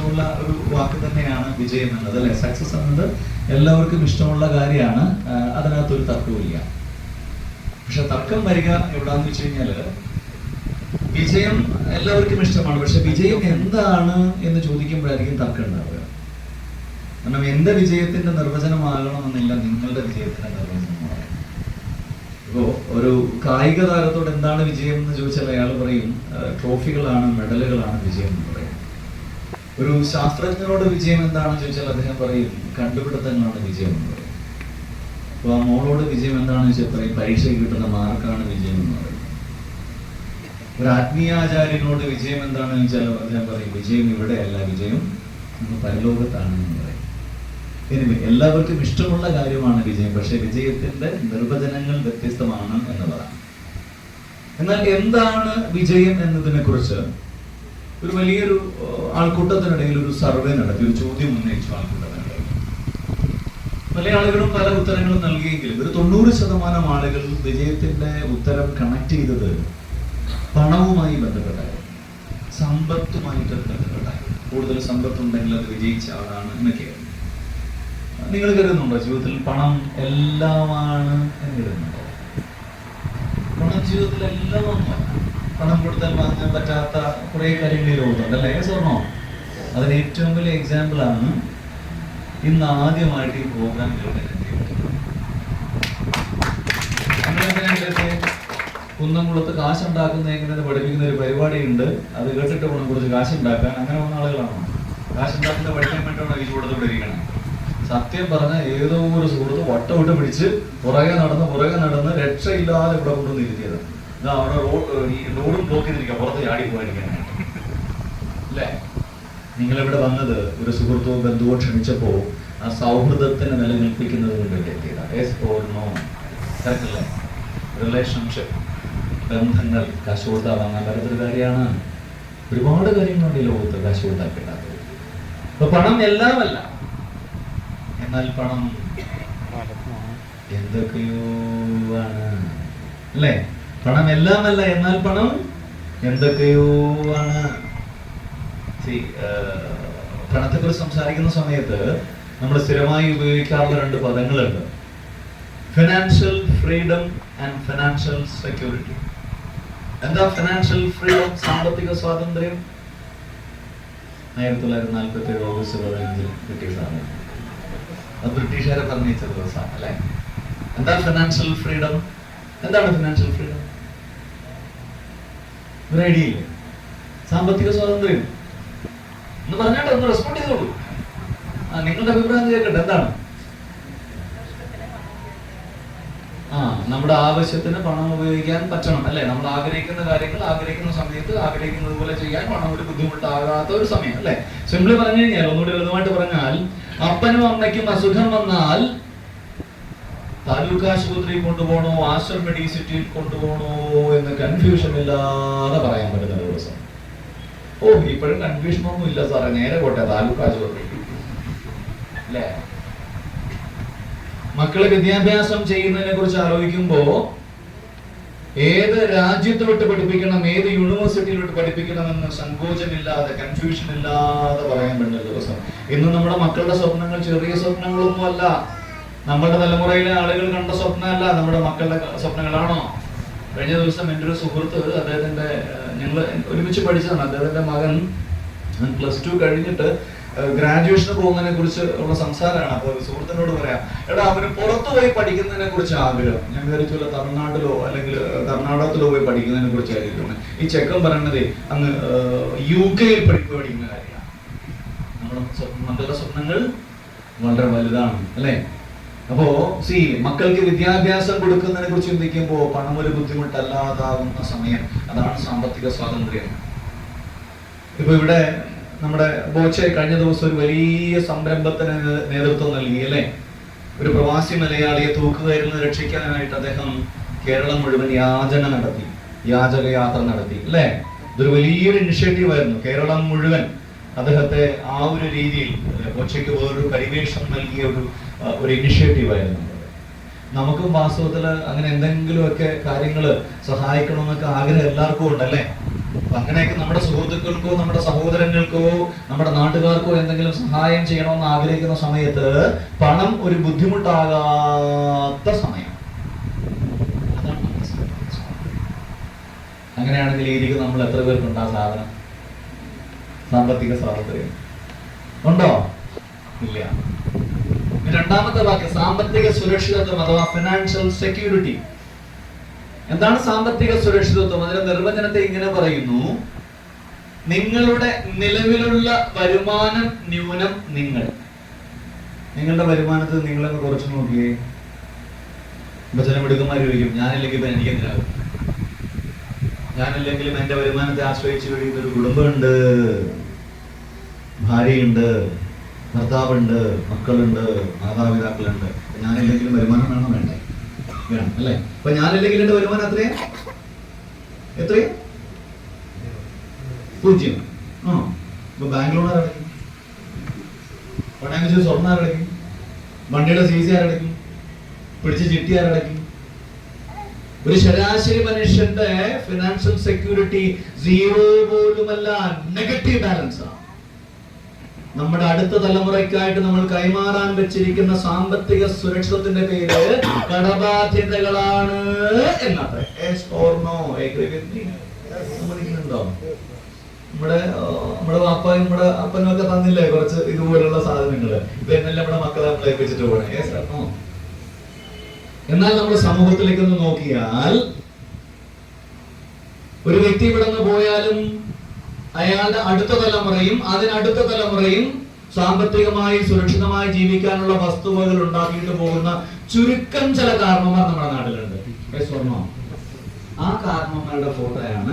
ഇഷ്ടമുള്ള ഒരു വാക്ക് തന്നെയാണ് വിജയം എന്നത്, അല്ലെ? സക്സസ് എന്നത് എല്ലാവർക്കും ഇഷ്ടമുള്ള കാര്യമാണ്, അതിനകത്തൊരു തർക്കമില്ല. പക്ഷെ തർക്കം വരിക എവിടാന്ന് വെച്ച് കഴിഞ്ഞാല്, വിജയം എല്ലാവർക്കും ഇഷ്ടമാണ്, പക്ഷെ വിജയം എന്താണ് എന്ന് ചോദിക്കുമ്പോഴായിരിക്കും തർക്കം ഉണ്ടാവുക. കാരണം എന്റെ വിജയത്തിന്റെ നിർവചനമാകണമെന്നില്ല നിങ്ങളുടെ വിജയത്തിന്റെ നിർവചനമാകണം. ഇപ്പോ ഒരു കായിക താരത്തോട് എന്താണ് വിജയം എന്ന് ചോദിച്ചാൽ അയാൾ പറയും ട്രോഫികളാണ്, മെഡലുകളാണ് വിജയം എന്ന് പറയും. ഒരു ശാസ്ത്രജ്ഞനോട് വിജയം എന്താണെന്ന് ചോദിച്ചാൽ അദ്ദേഹം പറയും കണ്ടുപിടുത്തങ്ങളാണ് വിജയം എന്ന് പറയും. അപ്പൊ ആ മോളോട് വിജയം എന്താണെന്ന് ചോദിച്ചാൽ പറയും പരീക്ഷയ്ക്ക് കിട്ടുന്ന മാർക്കാണ് വിജയം എന്ന് പറയും. ഒരു ആത്മീയാചാര്യനോട് വിജയം എന്താണെന്ന് ചോദിച്ചാൽ അദ്ദേഹം പറയും വിജയം ഇവിടെയല്ല, വിജയം പരലോകത്താണെന്ന് പറയും. ഇനി എല്ലാവർക്കും ഇഷ്ടമുള്ള കാര്യമാണ് വിജയം, പക്ഷെ വിജയത്തിന്റെ നിർവചനങ്ങൾ വ്യത്യസ്തമാണ് എന്നതാണ്. എന്നാൽ എന്താണ് വിജയം എന്നതിനെ കുറിച്ച് ഒരു വലിയൊരു ആൾക്കൂട്ടത്തിനിടയിൽ ഒരു സർവേ നടത്തി, ഒരു ചോദ്യം ഉന്നയിച്ചു ആൾക്കൂട്ടത്തിനിടയിൽ. പല ആളുകളും പല ഉത്തരങ്ങളും നൽകിയെങ്കിലും ഒരു 90% ആളുകൾ വിജയത്തിന്റെ ഉത്തരം കണക്ട് ചെയ്തത് പണവുമായി ബന്ധപ്പെട്ടായിരുന്നു, സമ്പത്തുമായിട്ട് ബന്ധപ്പെട്ടായിരുന്നു. കൂടുതൽ സമ്പത്തുണ്ടെങ്കിൽ അത് വിജയിച്ച ആളാണ് എന്നൊക്കെയായിരുന്നു. നിങ്ങൾ കരുതുന്നുണ്ടോ ജീവിതത്തിൽ പണം എല്ലാമാണ് എന്ന് കരുതുന്നുണ്ടോ? പണം ജീവിതത്തിൽ എല്ലാം ഒന്നുമല്ല. പണം കൊടുത്താൽ വാങ്ങാൻ പറ്റാത്ത കുറെ കാര്യങ്ങൾ ലോകത്തുണ്ട്, അല്ലേ? സ്വർണ്ണോ അതിന് ഏറ്റവും വലിയ എക്സാമ്പിൾ ആണ് ഇന്ന് ആദ്യമായിട്ട് ഈ പ്രോഗ്രാം കുന്നംകുളത്ത് കാശുണ്ടാക്കുന്ന എങ്ങനെ പഠിപ്പിക്കുന്ന ഒരു പരിപാടിയുണ്ട്. അത് കേട്ടിട്ട് വേണം കുറച്ച് കാശുണ്ടാക്കാൻ. അങ്ങനെ വന്ന ആളുകളാണോ? കാശുണ്ടാക്കുന്ന പഠിക്കാൻ വേണ്ടിയാണോ ഈ ചൂടത്തോടെ ഇരിക്കണം? സത്യം പറഞ്ഞ ഏതോ ഒരു സുഹൃത്ത് വട്ടമിട്ട് പിടിച്ച് പുറകെ നടന്ന് രക്ഷയില്ലാതെ ഇവിടെ കൊണ്ടുവന്ന് ഇരുത്തിയത്. അവിടെ റോഡും ബ്ലോക്ക് ചെയ്തിരിക്കുക, പുറത്ത് ചാടി പോകാതിരിക്കാനായിട്ട്, അല്ലേ? നിങ്ങളിവിടെ വന്നത് ഒരു സുഹൃത്തോ ബന്ധുവോ ക്ഷണിച്ചപ്പോ ആ സൗഹൃദത്തിന് നിലനിൽപ്പിക്കുന്നത് കൊണ്ട് എത്തിയതാണ്. റിലേഷൻഷിപ്പ്, ബന്ധങ്ങൾ കാശ് കൊടുത്താൽ വാങ്ങാൻ പറ്റാത്തൊരു കാര്യമാണ്. ഒരുപാട് കാര്യങ്ങളുണ്ട് ഈ ലോകത്ത് കാശ് കൊടുത്താൽ കിട്ടാത്തത്. അപ്പൊ പണം എല്ലാമല്ല, എന്നാൽ പണം എന്തൊക്കെയോ ആണ്, അല്ലേ? പണം എല്ലാമല്ല, എന്നാൽ പണം എന്തൊക്കെയോ ആണ്. പണത്തെക്കുറിച്ച് സംസാരിക്കുന്ന സമയത്ത് നമ്മൾ സ്ഥിരമായി ഉപയോഗിക്കാറുള്ള 2 പദങ്ങളുണ്ട്: financial freedom and financial security. എന്താ ഫിനാൻഷ്യൽ ഫ്രീഡം? സാമ്പത്തിക സ്വാതന്ത്ര്യം 1947 ഓഗസ്റ്റ് 15 കിട്ടിയതാണ്. അത് ബ്രിട്ടീഷുകാരെ പറഞ്ഞ ദിവസമാണ്, അല്ലെ? എന്താ ഫിനാൻഷ്യൽ ഫ്രീഡം? എന്താണ് ഫിനാൻഷ്യൽ ഫ്രീഡം? ഒരു ഐഡിയ ഇല്ലേ? സാമ്പത്തിക സ്വാതന്ത്ര്യം എന്ന് പറഞ്ഞാട്ട് ഒന്ന് റെസ്പോണ്ട് ചെയ്തോളൂ. നിങ്ങളുടെ അഭിപ്രായം കേൾക്കട്ടെ, എന്താണ്? നമ്മുടെ ആവശ്യത്തിന് പണം ഉപയോഗിക്കാൻ പറ്റണം, അല്ലെ? നമ്മൾ ആഗ്രഹിക്കുന്ന കാര്യങ്ങൾ ആഗ്രഹിക്കുന്ന സമയത്ത് ആഗ്രഹിക്കുന്നത് പോലെ ചെയ്യാൻ പണം ഒരു ബുദ്ധിമുട്ടാകാത്ത ഒരു സമയം, അല്ലെ? സിംപിളി പറഞ്ഞു കഴിഞ്ഞാൽ, ഒന്നുകൂടി ലളിതമായിട്ട് പറഞ്ഞാൽ, അപ്പനും അമ്മയ്ക്കും അസുഖം വന്നാൽ താലൂക്ക് ആശുപത്രിയിൽ കൊണ്ടുപോകണോ ആശ്രം മെഡിസിറ്റിയിൽ കൊണ്ടുപോകണോ എന്ന് കൺഫ്യൂഷൻ ഇല്ലാതെ പറയാൻ പറ്റുന്ന ദിവസം. ഇപ്പോഴും കൺഫ്യൂഷൻ ഒന്നും ഇല്ല സാറേ, നേരെ പോട്ടെ താലൂക്ക് ആശുപത്രി, അല്ലേ? മക്കളെ വിദ്യാഭ്യാസം ചെയ്യുന്നതിനെ കുറിച്ച് ആലോചിക്കുമ്പോ ഏത് രാജ്യത്ത് വിട്ട് പഠിപ്പിക്കണം, ഏത് യൂണിവേഴ്സിറ്റിയിൽ വിട്ട് പഠിപ്പിക്കണമെന്ന് സങ്കോചമില്ലാതെ, കൺഫ്യൂഷൻ ഇല്ലാതെ പറയാൻ പറ്റുന്ന ദിവസം. ഇന്ന് നമ്മുടെ മക്കളുടെ സ്വപ്നങ്ങൾ ചെറിയ സ്വപ്നങ്ങളൊന്നും അല്ല. നമ്മുടെ തലമുറയിലെ ആളുകൾ കണ്ട സ്വപ്നമല്ല നമ്മുടെ മക്കളുടെ സ്വപ്നങ്ങളാണോ? കഴിഞ്ഞ ദിവസം എൻ്റെ ഒരു സുഹൃത്ത്, അദ്ദേഹത്തിന്റെ ഞങ്ങൾ ഒരുമിച്ച് പഠിച്ചതാണ്, അദ്ദേഹത്തിന്റെ മകൻ +2 കഴിഞ്ഞിട്ട് ഗ്രാജുവേഷന് പോകുന്നതിനെ കുറിച്ച് ഉള്ള സംസാരമാണ്. അപ്പോൾ സുഹൃത്തിനോട് പറയാം, എടാ അവന് പുറത്തു പോയി പഠിക്കുന്നതിനെ കുറിച്ച് ആഗ്രഹം. ഞാൻ വിചാരിച്ചുള്ള തമിഴ്നാട്ടിലോ അല്ലെങ്കിൽ കർണാടകത്തിലോ പോയി പഠിക്കുന്നതിനെ കുറിച്ചായിരിക്കും. ഈ ചെക്കൻ പറയണത് അങ്ങ് UK പഠിക്കുന്ന കാര്യമാണ്. നമ്മുടെ മക്കളുടെ സ്വപ്നങ്ങൾ വളരെ വലുതാണ്, അല്ലേ? അപ്പോ മക്കൾക്ക് വിദ്യാഭ്യാസം കൊടുക്കുന്നതിനെ കുറിച്ച് ചിന്തിക്കുമ്പോൾ പണം ഒരു ബുദ്ധിമുട്ടല്ലാതാകുന്ന സമയം, അതാണ് സാമ്പത്തിക സ്വാതന്ത്ര്യം. ഇപ്പൊ ഇവിടെ നമ്മുടെ ബോച്ചെ കഴിഞ്ഞ ദിവസം ഒരു വലിയ സംരംഭത്തിന് നേതൃത്വം നൽകി, അല്ലെ? ഒരു പ്രവാസി മലയാളിയെ തൂക്കുകയറിൽ നിന്ന് രക്ഷിക്കാനായിട്ട് അദ്ദേഹം കേരളം മുഴുവൻ യാചകയാത്ര നടത്തി, അല്ലെ? ഇതൊരു വലിയൊരു ഇനിഷ്യേറ്റീവ് ആയിരുന്നു. കേരളം മുഴുവൻ അദ്ദേഹത്തെ ആ ഒരു രീതിയിൽ ബോച്ചയ്ക്ക് വേറൊരു പരിവേഷം നൽകിയ ഒരു ഇനിഷ്യേറ്റീവ് ആയിരുന്നു. നമുക്കും വാസ്തവത്തിൽ അങ്ങനെ എന്തെങ്കിലുമൊക്കെ കാര്യങ്ങൾ സഹായിക്കണമെന്നൊക്കെ ആഗ്രഹം എല്ലാവർക്കും ഉണ്ടല്ലേ? അങ്ങനെയൊക്കെ നമ്മുടെ സുഹൃത്തുക്കൾക്കോ നമ്മുടെ സഹോദരങ്ങൾക്കോ നമ്മുടെ നാട്ടുകാർക്കോ എന്തെങ്കിലും സഹായം ചെയ്യണമെന്ന് ആഗ്രഹിക്കുന്ന സമയത്ത് പണം ഒരു ബുദ്ധിമുട്ടാകാത്ത സമയം. അങ്ങനെയാണെങ്കിൽ ഈ ഇരിക്കുന്ന നമ്മൾ എത്ര പേർക്കുണ്ട് ആ സാധനം? സാമ്പത്തിക സ്വാതന്ത്ര്യം ഉണ്ടോ? ഇല്ല. രണ്ടാമത്തെ വാക്യം സാമ്പത്തിക സുരക്ഷിതത്വം അഥവാ ഫിനാൻഷ്യൽ സെക്യൂരിറ്റി. എന്താണ് സാമ്പത്തിക സുരക്ഷിതത്വം? അതിന്റെ നിർവചനത്തെ ഇങ്ങനെ പറയുന്നു: നിങ്ങളുടെ നിലവിലുള്ള വരുമാനം ന്യൂനം നിങ്ങളുടെ വരുമാനത്തിൽ നിങ്ങളൊന്ന് കുറച്ച് നോക്കിയേ. ഇപ്പൊ ചില മിടുക്കന്മാർ ചോദിക്കും, ഞാനില്ലെങ്കിൽ ഇപ്പൊ എനിക്ക് എന്തിനാകും? ഞാനില്ലെങ്കിലും എന്റെ വരുമാനത്തെ ആശ്രയിച്ച് കഴിയുന്ന ഒരു കുടുംബമുണ്ട്, ഭാര്യയുണ്ട്, ഭർത്താവുണ്ട്, മക്കളുണ്ട്, മാതാപിതാക്കളുണ്ട്. ഞാനില്ലെങ്കിലും വരുമാനം വേണം വേണ്ടേ? വേണം അല്ലേ? അപ്പൊ ഞാനില്ലെങ്കിൽ എന്റെ വരുമാനം എത്രയാ? 0. ഇപ്പൊ ബാങ്ക് ലോൺ ആരടയ്ക്കും? പണയം വെച്ച് സ്വർണ്ണം ആരടയ്ക്കും? വണ്ടിയുടെ CC ആരടയ്ക്കും? പിടിച്ച് ചിട്ടി ആരടയ്ക്കും? ഒരു ശരാശരി മനുഷ്യന്റെ ഫിനാൻഷ്യൽ സെക്യൂരിറ്റി 0 പോലുമല്ല, നെഗറ്റീവ് ബാലൻസ് ആണ്. നമ്മുടെ അടുത്ത തലമുറയ്ക്കായിട്ട് നമ്മൾ കൈമാറാൻ വെച്ചിരിക്കുന്ന സാമ്പത്തിക സുരക്ഷിതത്തിന്റെ പേര് കടബാധ്യതകളാണ് എന്നത്രേ. നമ്മുടെ വാപ്പായും നമ്മുടെ അപ്പനും ഒക്കെ തന്നില്ലേ കുറച്ച് ഇതുപോലുള്ള സാധനങ്ങള്? ഇത് എന്നല്ലേ നമ്മുടെ മക്കളെ നമ്മൾ ഏൽപ്പിച്ചിട്ട് പോകണേ? എന്നാൽ നമ്മുടെ സമൂഹത്തിലേക്ക് ഒന്ന് നോക്കിയാൽ ഒരു വ്യക്തി ഇവിടെ നിന്ന് പോയാലും അയാളുടെ അടുത്ത തലമുറയും അതിനടുത്ത തലമുറയും സാമ്പത്തികമായി സുരക്ഷിതമായി ജീവിക്കാനുള്ള വസ്തുവകൾ ഉണ്ടാക്കിയിട്ട് പോകുന്ന ചുരുക്കം ചില കാരണന്മാർ നമ്മുടെ നാട്ടിലുണ്ട്. ആ കാരണന്മാരുടെ ഫോട്ടോയാണ്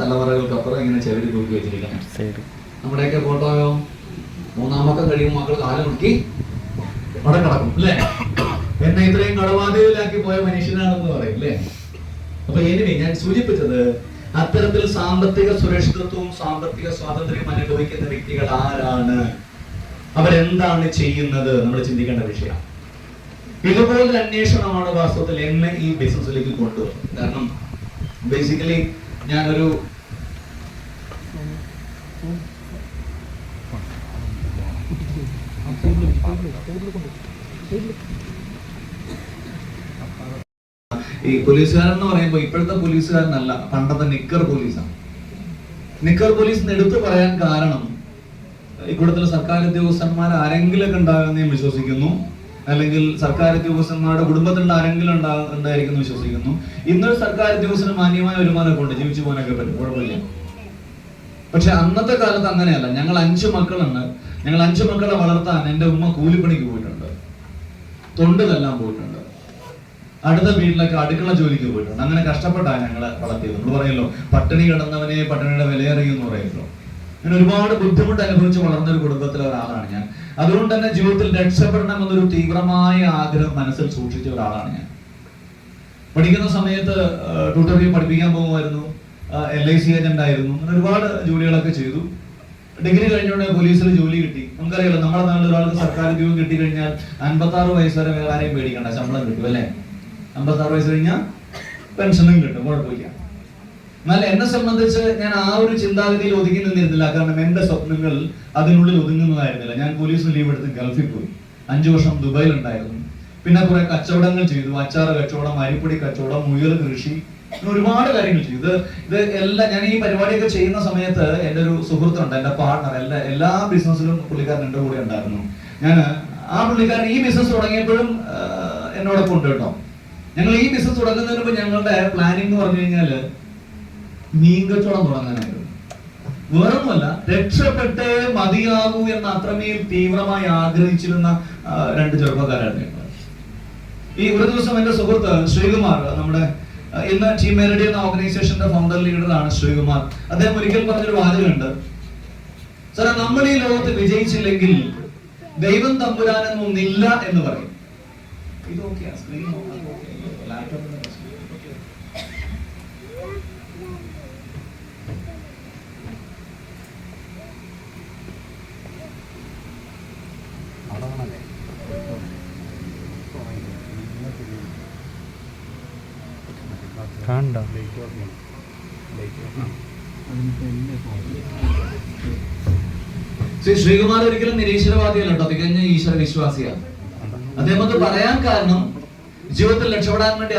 തലമുറകൾക്കപ്പുറം ഇങ്ങനെ ചെവിടി തൂക്കി വെച്ചിരിക്കുന്നത്. നമ്മുടെയൊക്കെ ഫോട്ടോയോ 3-ാം മക്കം കഴിയുമ്പോൾ മക്കൾ കാലം മുടക്കി അവിടെ കിടക്കും അല്ലേ? എന്നെ ഇത്രയും കടബാധ്യതയിലാക്കി പോയ മനുഷ്യനാണെന്ന് പറയും അല്ലേ? അപ്പൊ എനിവേ ഞാൻ സൂചിപ്പിച്ചത്, അത്തരത്തിൽ സാമ്പത്തിക സുരക്ഷിതത്വവും സാമ്പത്തിക സ്വാതന്ത്ര്യം അനുഭവിക്കുന്ന വ്യക്തികൾ ആരാണ്, അവരെന്താണ് ചെയ്യുന്നത്, നമ്മൾ ചിന്തിക്കേണ്ട വിഷയം. ഇതുപോലൊരു അന്വേഷണമാണ് വാസ്തവത്തിൽ എന്നെ ഈ ബിസിനസ്സിലേക്ക് കൊണ്ടുവന്നത്. കാരണം ബേസിക്കലി ഞാനൊരു ഈ പോലീസുകാരൻ എന്ന് പറയുമ്പോൾ ഇപ്പോഴത്തെ പോലീസുകാരനല്ല, പണ്ടത്തെ നിക്കർ പോലീസാണ്. നിക്കർ പോലീസിന് എടുത്തു പറയാൻ കാരണം ഇക്കൂട്ടത്തിലെ സർക്കാർ ഉദ്യോഗസ്ഥന്മാർ ആരെങ്കിലും ഉണ്ടാകുമെന്ന് ഞാൻ വിശ്വസിക്കുന്നു, അല്ലെങ്കിൽ സർക്കാർ ഉദ്യോഗസ്ഥന്മാരുടെ കുടുംബത്തിലുള്ള ആരെങ്കിലും ഉണ്ടായിരിക്കുന്നു വിശ്വസിക്കുന്നു. ഇന്നൊരു സർക്കാർ ഉദ്യോഗസ്ഥന് മാന്യമായ വരുമാനമൊക്കെ ഉണ്ട്, ജീവിച്ചു പോകാനൊക്കെ പറ്റും, കുഴപ്പമില്ല. പക്ഷെ അന്നത്തെ കാലത്ത് അങ്ങനെയല്ല. ഞങ്ങൾ 5 മക്കളുണ്ട്. ഞങ്ങൾ 5 മക്കളെ വളർത്താൻ എന്റെ ഉമ്മ കൂലിപ്പണിക്ക് പോയിട്ടുണ്ട്, തൊണ്ട് തല്ലാൻ പോയിട്ടുണ്ട്, അടുത്ത വീട്ടിലൊക്കെ അടുക്കള ജോലിക്ക് പോയിട്ടുണ്ട്. അങ്ങനെ കഷ്ടപ്പെട്ടാണ് ഞങ്ങളെ വളർത്തിയത്. നമ്മൾ പറയല്ലോ, പട്ടിണി കിടന്നവനെ പട്ടിണിയുടെ വിലയറിയുമെന്ന് പറയുമല്ലോ. അങ്ങനെ ഒരുപാട് ബുദ്ധിമുട്ട് അനുഭവിച്ച് വളർന്ന ഒരു കുടുംബത്തിലെ ഒരാളാണ് ഞാൻ. അതുകൊണ്ട് തന്നെ ജീവിതത്തിൽ രക്ഷപ്പെടണം എന്നൊരു തീവ്രമായ ആഗ്രഹം മനസ്സിൽ സൂക്ഷിച്ച ഒരാളാണ് ഞാൻ. പഠിക്കുന്ന സമയത്ത് ട്യൂട്ടോറിയൽ പഠിപ്പിക്കാൻ പോകുമായിരുന്നു, LIC ഏജന്റ് ആയിരുന്നു, അങ്ങനെ ഒരുപാട് ജോലികളൊക്കെ ചെയ്തു. ഡിഗ്രി കഴിഞ്ഞോടെ പോലീസിൽ ജോലി കിട്ടി. നമുക്കറിയാലോ, നമ്മുടെ നാട്ടിൽ ഒരാൾക്ക് സർക്കാർ ഉദ്യോഗം കിട്ടി കഴിഞ്ഞാൽ 56 വയസ്സ് വരെ വേറെ ആരെയും പേടിക്കണ്ട, ശമ്പളം കിട്ടും അല്ലെ? 56 വയസ്സ് കഴിഞ്ഞാൽ പെൻഷനും കിട്ടും, കുഴപ്പമില്ല. എന്നാൽ എന്നെ സംബന്ധിച്ച് ഞാൻ ആ ഒരു ചിന്താഗതിയിൽ ഒതുങ്ങി നിന്നിരുന്നില്ല. കാരണം എന്റെ സ്വപ്നങ്ങൾ അതിനുള്ളിൽ ഒതുങ്ങുന്നതായിരുന്നില്ല. ഞാൻ പോലീസിന് ലീവ് എടുത്ത് ഗൾഫിൽ പോയി. 5 വർഷം ദുബായിൽ ഉണ്ടായിരുന്നു. പിന്നെ കുറെ കച്ചവടങ്ങൾ ചെയ്തു, അച്ചാറ് കച്ചവടം, അരിപ്പൊടി കച്ചവടം, മുയൽ കൃഷി, ഒരുപാട് കാര്യങ്ങൾ ചെയ്തു. ഇത് എല്ലാം ഞാൻ ഈ പരിപാടിയൊക്കെ ചെയ്യുന്ന സമയത്ത് എൻ്റെ ഒരു സുഹൃത്തുണ്ട്, എൻ്റെ പാർട്ണർ, എല്ലാ ബിസിനസ്സിലും പുള്ളിക്കാരൻ എൻ്റെ കൂടെ ഉണ്ടായിരുന്നു. ആ പുള്ളിക്കാരൻ ഈ ബിസിനസ് തുടങ്ങിയപ്പോഴും എന്നോടൊപ്പം ഉണ്ട് കേട്ടോ. ഞങ്ങൾ ഈ ബിസിനസ് തുടങ്ങുന്നതിന് മുമ്പ് ഞങ്ങളുടെ പ്ലാനിങ് എന്ന് പറഞ്ഞു കഴിഞ്ഞാല് മീൻ കച്ചവടം തുടങ്ങാനായിരുന്നു. വേറൊന്നുമല്ല, രക്ഷപ്പെട്ടേ മതിയാകൂ എന്ന് അത്രമേൽ തീവ്രമായി ആഗ്രഹിച്ചിരുന്ന 2 ചെറുപ്പക്കാരായിരുന്നു ഞങ്ങൾ. ഈ ഒരു ദിവസം എൻ്റെ സുഹൃത്ത് ശ്രീകുമാർ, നമ്മുടെ ഇന്ന് ടീം മെലഡി എന്ന ഓർഗനൈസേഷന്റെ ഫൗണ്ടർ ലീഡറാണ് ശ്രീകുമാർ. അദ്ദേഹം ഒരിക്കൽ പറഞ്ഞൊരു വാചകമുണ്ട്, സാറേ, നമ്മൾ ഈ ലോകത്ത് വിജയിച്ചില്ലെങ്കിൽ ദൈവം തമ്പുരാനൊന്നുമില്ല എന്ന് പറയും. ഇതൊക്കെയാ സ്ക്രീൻ ലാപ്ടോപ്പിന്റെ ঠান্ডা ശ്രീകുമാർ ഒരിക്കലും നിരീശ്വരവാദിയല്ല കേട്ടോ, തികഞ്ഞ ഈശ്വര വിശ്വാസിയാണ്. അദ്ദേഹം അത് പറയാൻ കാരണം ജീവിതത്തിൽ രക്ഷപ്പെടാൻ വേണ്ടി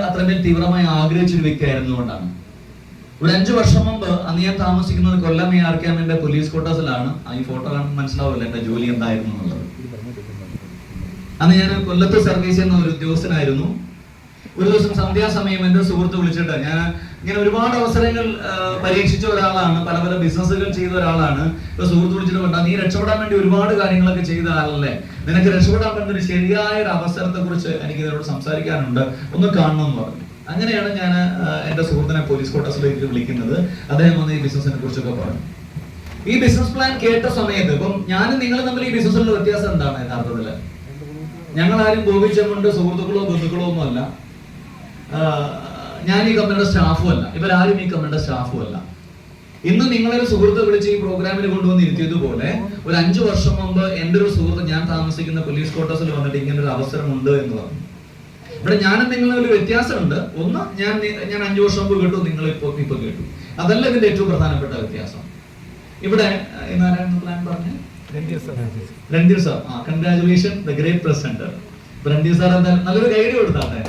അത്രമേൽ തീവ്രമായി ആഗ്രഹിച്ചൊരു വ്യക്തിയായിരുന്നു കൊണ്ടാണ്. ഒരു 5 വർഷം മുമ്പ് അന്ന് ഞാൻ താമസിക്കുന്നത് കൊല്ലം ARKMന്റെ പോലീസ് ക്വാർട്ടേഴ്സിലാണ്. ഈ ഫോട്ടോ കാണുമ്പോൾ മനസ്സിലാവില്ല എന്റെ ജോലി എന്തായിരുന്നു എന്നുള്ളത്. അന്ന് ഞാൻ കൊല്ലത്ത് സർവീസ് ചെയ്യുന്ന ഒരു ഉദ്യോഗസ്ഥനായിരുന്നു. ഒരു ദിവസം സന്ധ്യാസമയം എന്റെ സുഹൃത്ത് വിളിച്ചിട്ട്, ഞാൻ ഇങ്ങനെ ഒരുപാട് അവസരങ്ങൾ പരീക്ഷിച്ച ഒരാളാണ്, പല പല ബിസിനസ്സുകൾ ചെയ്ത ഒരാളാണ്. ഇപ്പൊ സുഹൃത്ത് വിളിച്ചിട്ട് പറഞ്ഞാൽ, നീ രക്ഷപ്പെടാൻ വേണ്ടി ഒരുപാട് കാര്യങ്ങളൊക്കെ ചെയ്ത ആളല്ലേ, നിനക്ക് രക്ഷപ്പെടാൻ പറ്റുന്ന ഒരു ശരിയായ ഒരു അവസരത്തെ കുറിച്ച് എനിക്ക് ഇതിനോട് സംസാരിക്കാനുണ്ട്, ഒന്ന് കാണണം എന്ന് പറഞ്ഞു. അങ്ങനെയാണ് ഞാൻ എന്റെ സുഹൃത്തിനെ പോലീസ് ക്വാർട്ടേഴ്സിലേക്ക് വിളിക്കുന്നത്. അദ്ദേഹം വന്ന് ഈ ബിസിനസിനെ കുറിച്ചൊക്കെ പറഞ്ഞു. ഈ ബിസിനസ് പ്ലാൻ കേട്ട സമയത്ത്, ഇപ്പം ഞാനും നിങ്ങളും തമ്മിൽ ഈ ബിസിനസ്സിലുള്ള വ്യത്യാസം എന്താണ് യഥാർത്ഥത്തില്? ഞങ്ങൾ ആരും ഗോപിച്ചമുണ്ട് സുഹൃത്തുക്കളോ ബന്ധുക്കളോ ഒന്നും അല്ല. ഞാൻ ഈ കമ്പനിയുടെ സ്റ്റാഫും അല്ല, ഇവരാരും ഈ കമ്പനിയുടെ സ്റ്റാഫും അല്ല. ഇന്ന് നിങ്ങളൊരു സുഹൃത്ത് വിളിച്ച് ഈ പ്രോഗ്രാമിൽ കൊണ്ടുവന്ന് ഇരുത്തിയതുപോലെ ഒരു 5 വർഷം മുമ്പ് എന്റെ ഒരു സുഹൃത്ത് ഞാൻ താമസിക്കുന്ന പോലീസ് ക്വാർട്ടേഴ്സിൽ വന്നിട്ട് ഇങ്ങനെ ഒരു അവസരമുണ്ട് എന്ന് പറഞ്ഞു. ഇവിടെ ഞാനും നിങ്ങളും ഒരു വ്യത്യാസമുണ്ട്. ഒന്ന്, ഞാൻ 5 വർഷം മുമ്പ് കേട്ടു, നിങ്ങൾ ഇപ്പൊ കേട്ടു. അതല്ല ഇതിന്റെ ഏറ്റവും പ്രധാനപ്പെട്ട വ്യത്യാസം. ഇവിടെ പ്ലാൻ പറഞ്ഞു Randhir sir, congratulation, the great presenter. Randhir sir എന്താ നല്ലൊരു ഗൈഡ് കൊടുത്താട്ടെ.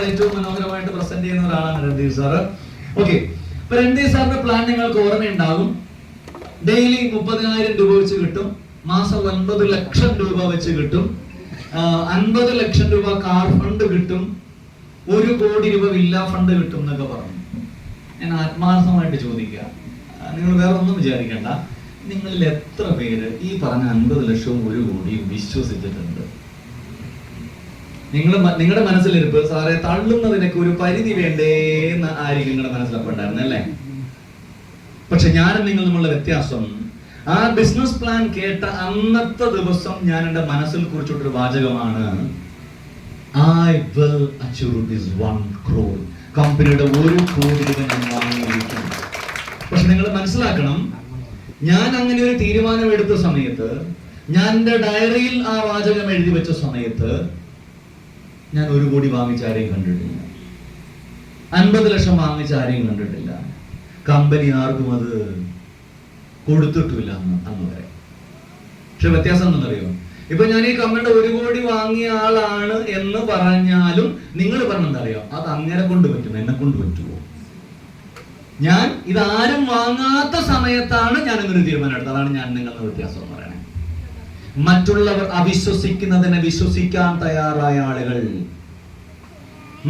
ഏറ്റവും മനോഹരമായിട്ട് പ്രസന്റ് ചെയ്യുന്ന ഒരാളാണ് രൺധീർ സാർ. ഓക്കെ, ഇപ്പൊ രൺധീർ സാറിന്റെ പ്ലാൻ നിങ്ങൾക്ക് ഓർമ്മയുണ്ടാകും. ഡെയിലി 30,000 രൂപ വെച്ച് കിട്ടും, മാസം 9 ലക്ഷം രൂപ വെച്ച് കിട്ടും, 50 ലക്ഷം രൂപ കാർ ഫണ്ട് കിട്ടും, 1 കോടി രൂപ വില്ല ഫണ്ട് കിട്ടും എന്നൊക്കെ പറഞ്ഞു. ഞാൻ ആത്മാർത്ഥമായിട്ട് ചോദിക്കുക, നിങ്ങൾ വേറെ ഒന്നും വിചാരിക്കണ്ട, നിങ്ങളിൽ എത്ര പേര് ഈ പറഞ്ഞ 50 ലക്ഷവും 1 കോടിയും വിശ്വസിച്ചിട്ടുണ്ട്? നിങ്ങളുടെ മനസ്സിലിരിപ്പ്, സാറേ തള്ളുന്നതിനൊക്കെ ഒരു പരിധി വേണ്ടേ എന്ന് ആയിരിക്കും നിങ്ങളുടെ മനസ്സിലപ്പുണ്ടായിരുന്നു അല്ലേ? പക്ഷെ ഞാനും നിങ്ങൾ തമ്മിലുള്ള വ്യത്യാസം, ആ ബിസിനസ് പ്ലാൻ കേട്ട അന്നത്തെ ദിവസം ഞാൻ എന്റെ മനസ്സിൽ കുറിച്ചിട്ടൊരു വാചകമാണ്, I will achieve ₹1 crore. കമ്പനിയുടെ 1 കോടി രൂപ ഞാൻ വാങ്ങിയിരിക്കും. പക്ഷെ നിങ്ങൾ മനസ്സിലാക്കണം, ഞാൻ അങ്ങനെ ഒരു തീരുമാനം എടുത്ത സമയത്ത്, ഞാൻ എന്റെ ഡയറിയിൽ ആ വാചകം എഴുതി വെച്ച സമയത്ത്, ഞാൻ 1 കോടി വാങ്ങിച്ച ആരെയും കണ്ടിട്ടില്ല, 50 ലക്ഷം വാങ്ങിച്ച ആരെയും കണ്ടിട്ടില്ല. കമ്പനി ആർക്കും അത് കൊടുത്തിട്ടില്ല അന്ന് വരെ. പക്ഷെ വ്യത്യാസം എന്താണെന്നറിയോ? ഇപ്പൊ ഞാൻ ഈ കമ്പനിയുടെ 1 കോടി വാങ്ങിയ ആളാണ് എന്ന് പറഞ്ഞാലും നിങ്ങൾ പറഞ്ഞെന്താ അറിയോ, അത് അങ്ങനെ കൊണ്ട് പറ്റും, എന്നെ കൊണ്ട് പറ്റുമോ? ഞാൻ ഇതാരും വാങ്ങാത്ത സമയത്താണ് ഞാൻ ഇങ്ങനൊരു തീരുമാനം എടുത്തത്. അതാണ് ഞാൻ നിങ്ങളുടെ വ്യത്യാസം എന്ന് പറയുന്നത്. മറ്റുള്ളവർ അവിശ്വസിക്കുന്നതിനെ വിശ്വസിക്കാൻ തയ്യാറായ ആളുകൾ,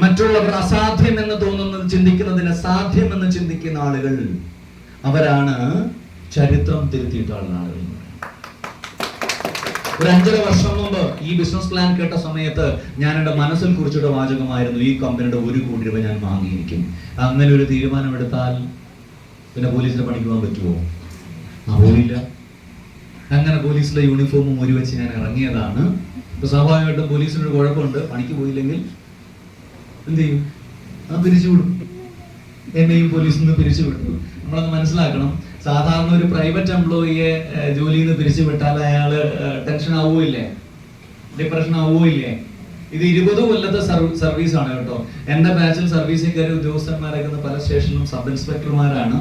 മറ്റുള്ളവർ അസാധ്യം എന്ന് തോന്നുന്നത് ചിന്തിക്കുന്നതിനെ സാധ്യമെന്ന് ചിന്തിക്കുന്ന ആളുകൾ, അവരാണ് ചരിത്രം തിരുത്തിയിട്ടുള്ള ആളുകൾ. ഒരു 5.5 വർഷം മുമ്പ് ഈ ബിസിനസ് പ്ലാൻ കേട്ട സമയത്ത് ഞാൻ എന്റെ മനസ്സിൽ കുറിച്ചിട്ട വാചകമായിരുന്നു, ഈ കമ്പനിയുടെ 1 കോടി രൂപ ഞാൻ വാങ്ങിയിരിക്കും. അങ്ങനെ ഒരു തീരുമാനം എടുത്താൽ പിന്നെ പോലീസിനെ പണിക്ക് പോകാൻ പറ്റുമോ? പോയില്ല. അങ്ങനെ പോലീസിലെ യൂണിഫോമും ഒരു വെച്ച് ഞാൻ ഇറങ്ങിയതാണ്. ഇപ്പൊ സ്വാഭാവികമായിട്ടും പോലീസിനൊരു കുഴപ്പമുണ്ട്, പണിക്ക് പോയില്ലെങ്കിൽ എന്ത് ചെയ്യും? പിരിച്ചുവിടും. എന്നെയും പോലീസിൽ നിന്ന് പിരിച്ചുവിട്ടു. നമ്മളത് മനസ്സിലാക്കണം. സാധാരണ ഒരു പ്രൈവറ്റ് എംപ്ലോയിയെ ജോലിയിൽ നിന്ന് പിരിച്ചു വിട്ടാൽ അയാള് ടെൻഷൻ ആവുകയില്ലേ, ഡിപ്രഷൻ ആവുകയില്ലേ? ഇത് 20 കൊല്ലത്തെ സർവീസ് ആണ് കേട്ടോ. എന്റെ ബാച്ചിൽ സർവീസിൽ കയറിയ ഉദ്യോഗസ്ഥന്മാരൊക്കെ പല സ്റ്റേഷനിലും സബ് ഇൻസ്പെക്ടർമാരാണ്.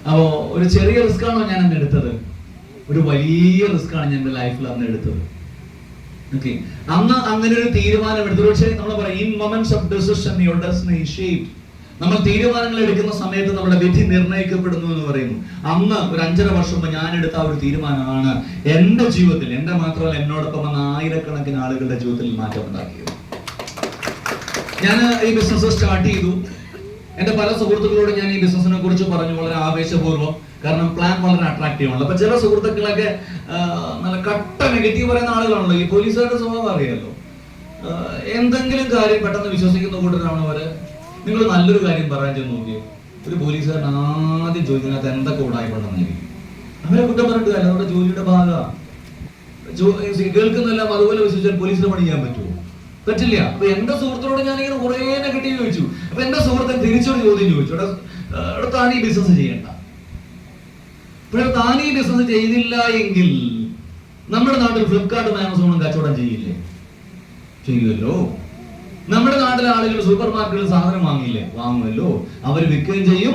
അപ്പോ ഒരു ചെറിയ റിസ്ക് ആണോ ഞാൻ അന്ന് എടുത്തത്? ഒരു വലിയ റിസ്ക് ആണ് ഞാൻ എന്റെ ലൈഫിൽ അന്ന് എടുത്തത്. ഓക്കെ, അന്ന് അങ്ങനെ ഒരു തീരുമാനം എടുത്തു. പക്ഷേ നമ്മൾ പറയും, in moments of decision your destiny is shaped. നമ്മൾ തീരുമാനങ്ങൾ എടുക്കുന്ന സമയത്ത് നമ്മുടെ വിധി നിർണ്ണയിക്കപ്പെടുന്നു എന്ന് പറയുന്നു. അന്ന് ഒരു 5.5 വർഷം മുമ്പ് ഞാൻ എടുത്ത ആ ഒരു തീരുമാനമാണ് എന്റെ ജീവിതത്തിൽ, എന്റെ മാത്രമല്ല എന്നോടൊപ്പം വന്ന ആയിരക്കണക്കിന് ആളുകളുടെ ജീവിതത്തിൽ മാറ്റമുണ്ടാക്കിയത്. ഞാൻ ഈ ബിസിനസ് സ്റ്റാർട്ട് ചെയ്തു. എന്റെ പല സുഹൃത്തുക്കളോട് ഞാൻ ഈ ബിസിനസിനെ കുറിച്ച് പറഞ്ഞു, വളരെ ആവേശപൂർവ്വം. കാരണം പ്ലാൻ വളരെ അട്രാക്റ്റീവ് ആണല്ലോ. അപ്പൊ ചില സുഹൃത്തുക്കളൊക്കെ നല്ല കട്ട നെഗറ്റീവ് പറയുന്ന ആളുകളാണല്ലോ. ഈ പോലീസുകാരുടെ സ്വഭാവം അറിയാലോ, എന്തെങ്കിലും കാര്യം പെട്ടെന്ന് വിശ്വസിക്കുന്ന കൂട്ടരാണ് അവര്. നിങ്ങൾ നല്ലൊരു കാര്യം പറയാൻ ചെന്ന് നോക്കിയേ, ഒരു പോലീസുകാരൻ ആദ്യം ചോദിക്കുന്നത് എന്തൊക്കെ ഉണ്ടായിക്കൊണ്ടെന്നായിരിക്കും. അവരെ കുറ്റം പറഞ്ഞിട്ട് കാര്യം, നമ്മുടെ ജോലിയുടെ ഭാഗമാണ്. കേൾക്കുന്നെല്ലാം അതുപോലെ വിശ്വസിച്ചാൽ പോലീസിന് പണി ചെയ്യാൻ പറ്റുമോ? പറ്റില്ല. അപ്പൊ എന്റെ സുഹൃത്തിനോട് ഞാനിങ്ങനെ കുറെ നെഗറ്റീവ് ചോദിച്ചു. അപ്പൊ എന്റെ സുഹൃത്തിന് തിരിച്ചൊരു ചോദ്യം ചോദിച്ചു, ഇവിടെ താൻ ഈ ബിസിനസ് ചെയ്യണ്ട. പക്ഷെ താൻ ഈ ബിസിനസ് ചെയ്തില്ല എങ്കിൽ നമ്മുടെ നാട്ടിൽ ഫ്ലിപ്കാർട്ടും ആമസോണും കച്ചവടം ചെയ്യില്ലേ? ചെയ്യുമല്ലോ. നമ്മുടെ നാട്ടിലെ ആളുകൾ സൂപ്പർ മാർക്കറ്റിൽ സാധനം വാങ്ങിയില്ലേ? വാങ്ങുമല്ലോ. അവർ വിൽക്കുകയും ചെയ്യും,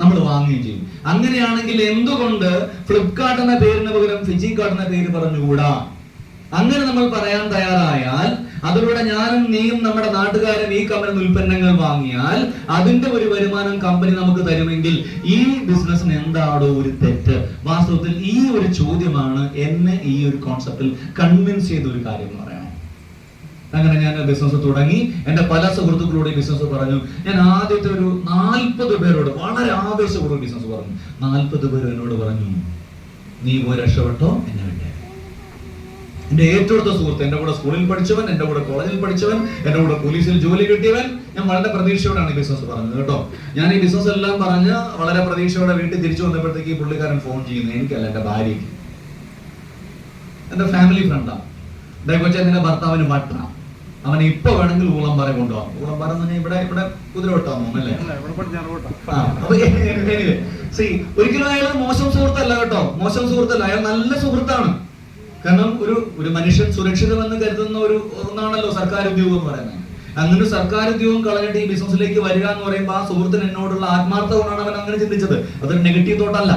നമ്മൾ വാങ്ങുകയും ചെയ്യും. അങ്ങനെയാണെങ്കിൽ എന്തുകൊണ്ട് ഫ്ലിപ്കാർട്ട് എന്ന പേരിന് പകരം ഫിജിക്കാർട്ട് എന്ന പേര് പറഞ്ഞുകൂടാ? അങ്ങനെ നമ്മൾ പറയാൻ തയ്യാറായാൽ, അതിലൂടെ ഞാനും നീയും നമ്മുടെ നാട്ടുകാരും ഈ കമ്പനി ഉൽപ്പന്നങ്ങൾ വാങ്ങിയാൽ അതിന്റെ ഒരു വരുമാനം കമ്പനി നമുക്ക് തരുമെങ്കിൽ ഈ ബിസിനസ്സിന് എന്താണോ ഒരു തെറ്റ്? വാസ്തവത്തിൽ ഈ ഒരു ചോദ്യമാണ് എന്നെ ഈ ഒരു കോൺസെപ്റ്റിൽ കൺവിൻസ് ചെയ്ത ഒരു കാര്യം എന്ന് പറയണം. അങ്ങനെ ഞാൻ ബിസിനസ് തുടങ്ങി. എന്റെ പല സുഹൃത്തുക്കളോട് ബിസിനസ് പറഞ്ഞു. ഞാൻ ആദ്യത്തെ ഒരു 40 പേരോട് വളരെ ആവേശപൂർവ്വം ബിസിനസ് പറഞ്ഞു. 40 പേര് എന്നോട് പറഞ്ഞു, നീ പോയി രക്ഷപ്പെട്ടോ, എന്നെ വിട്ടേ. എന്റെ ഏറ്റവും അടുത്ത സുഹൃത്ത്, എന്റെ കൂടെ സ്കൂളിൽ പഠിച്ചവൻ, എന്റെ കൂടെ കോളേജിൽ പഠിച്ചവൻ, എന്റെ കൂടെ പോലീസിൽ ജോലി കിട്ടിയവൻ, ഞാൻ വളരെ പ്രതീക്ഷയോടാണ് ഈ ബിസിനസ് പറഞ്ഞത് കേട്ടോ. ഞാൻ ഈ ബിസിനസ് എല്ലാം പറഞ്ഞ് വളരെ പ്രതീക്ഷയോടെ വീട്ടിൽ തിരിച്ചു വന്നപ്പോഴത്തേക്ക് ഈ പുള്ളിക്കാരൻ ഫോൺ ചെയ്യുന്നു. എനിക്കല്ല, എന്റെ ഭാര്യയ്ക്ക്, എന്റെ ഫാമിലി ഫ്രണ്ടാ. കൊച്ചെ, നിന്റെ ഭർത്താവിന് വട്ട, അവൻ ഇപ്പൊ വേണമെങ്കിൽ ഊളംപാറ കൊണ്ടുപോകാം. ഊളംപാറ എന്ന് പറഞ്ഞാൽ ഇവിടെ കുതിരവട്ടാമോ അല്ലേ? ഒരിക്കലും അയാൾ മോശം സുഹൃത്തല്ല കേട്ടോ, മോശം സുഹൃത്തല്ല. അയാൾ നല്ല സുഹൃത്താണ്. കാരണം ഒരു മനുഷ്യൻ സുരക്ഷിതമെന്ന് കരുതുന്ന ഒന്നാണല്ലോ സർക്കാർ ഉദ്യോഗം എന്ന് പറയുന്നത്. അങ്ങനെ സർക്കാർ ഉദ്യോഗം കളഞ്ഞിട്ട് ഈ ബിസിനസ്സിലേക്ക് വരിക എന്ന് പറയുമ്പോൾ ആ സുഹൃത്തിന് എന്നോടുള്ള ആത്മാർത്ഥത കൊണ്ടാണ് അവൻ അങ്ങനെ ചിന്തിച്ചത്. അതൊരു നെഗറ്റീവ് തോട്ടല്ല.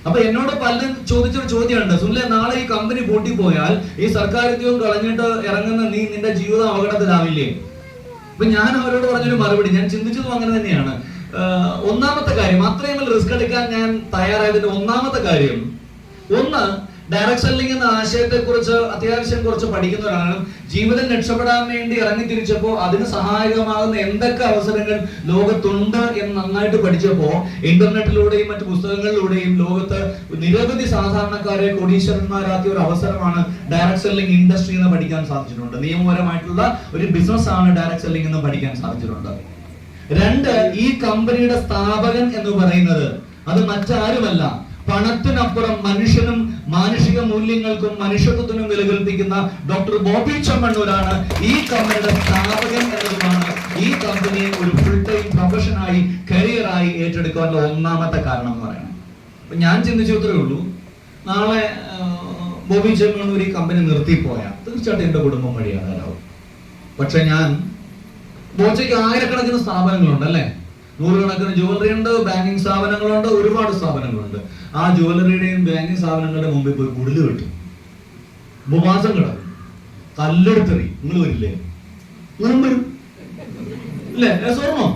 അപ്പൊ എന്നോട് പലരും ചോദിച്ചൊരു ചോദ്യമുണ്ട്, സുനിലെ, നാളെ ഈ കമ്പനി പൂട്ടിപ്പോയാൽ ഈ സർക്കാർ ഉദ്യോഗം കളഞ്ഞിട്ട് ഇറങ്ങുന്ന നീ, നിന്റെ ജീവിതം അപകടത്തിലാവില്ലേ? അപ്പൊ ഞാൻ അവരോട് പറഞ്ഞൊരു മറുപടി, ഞാൻ ചിന്തിച്ചതും അങ്ങനെ തന്നെയാണ്. ഒന്നാമത്തെ കാര്യം, അത്രയും റിസ്ക് എടുക്കാൻ ഞാൻ തയ്യാറായതിന്റെ ഒന്നാമത്തെ കാര്യം, ഒന്ന്, ഡയറക്ട് സെല്ലിംഗ് എന്ന ആശയത്തെ കുറിച്ച് അത്യാവശ്യം കുറച്ച് പഠിക്കുന്നവരാണ്. ജീവിതം രക്ഷപ്പെടാൻ വേണ്ടി ഇറങ്ങി തിരിച്ചപ്പോ അതിന് സഹായകമാകുന്ന എന്തൊക്കെ അവസരങ്ങൾ ലോകത്തുണ്ട് എന്ന് നന്നായിട്ട് പഠിച്ചപ്പോ ഇന്റർനെറ്റിലൂടെയും മറ്റു പുസ്തകങ്ങളിലൂടെയും ലോകത്ത് നിരവധി സാധാരണക്കാരെ കോടീശ്വരന്മാരാക്കിയ ഒരു അവസരമാണ് ഡയറക്ട് സെല്ലിംഗ് ഇൻഡസ്ട്രി എന്ന് പഠിക്കാൻ സാധിച്ചിട്ടുണ്ട്. നിയമപരമായിട്ടുള്ള ഒരു ബിസിനസ് ആണ് ഡയറക്ട് സെല്ലിംഗ് എന്ന് പഠിക്കാൻ സാധിച്ചിട്ടുണ്ട്. 2, ഈ കമ്പനിയുടെ സ്ഥാപകൻ എന്ന് പറയുന്നത് അത് മറ്റാരുമല്ല, പണത്തിനപ്പുറം മനുഷ്യനും മാനുഷിക മൂല്യങ്ങൾക്കും മനുഷ്യത്വത്തിനും വില കൽപ്പിക്കുന്ന ഡോക്ടർ ബോബി ചെമ്മണ്ണൂരാണ് ഈ കമ്പനിയുടെ സ്ഥാപകൻ എന്നതുമാണ് ഈ കമ്പനിയെ ഒരു ഫുൾ ടൈം പ്രൊഫഷനായി, കരിയറായി ഏറ്റെടുക്കാനുള്ള ഒന്നാമത്തെ കാരണം എന്ന് പറയുന്നത്. അപ്പൊ ഞാൻ ചിന്തിച്ചത്രേ ഉള്ളൂ, നാളെ ബോബി ചെമ്മണ്ണൂർ ഈ കമ്പനി നിർത്തിപ്പോയാൽ തീർച്ചയായിട്ടും എന്റെ കുടുംബം വഴിയാകാനാവും. പക്ഷെ ഞാൻ ബോച്ചയ്ക്ക് ആയിരക്കണക്കിന് സ്ഥാപനങ്ങളുണ്ട് അല്ലെ, നൂറുകണക്കിന് ജ്വല്ലറി ഉണ്ട്, ബാങ്കിങ് സ്ഥാപനങ്ങളുണ്ട്, ഒരുപാട് സ്ഥാപനങ്ങളുണ്ട്. ആ ജ്വല്ലറിയുടെയും ബാങ്കിങ് സ്ഥാപനങ്ങളുടെ മുമ്പിൽ പോയി കുടില് കിട്ടും, ഉപവാസം കിടക്കും, കല്ലെടുത്തെറി. നിങ്ങൾ വരില്ലേ? നിങ്ങളും വരും അല്ലേ? സ്വർണ്ണോ?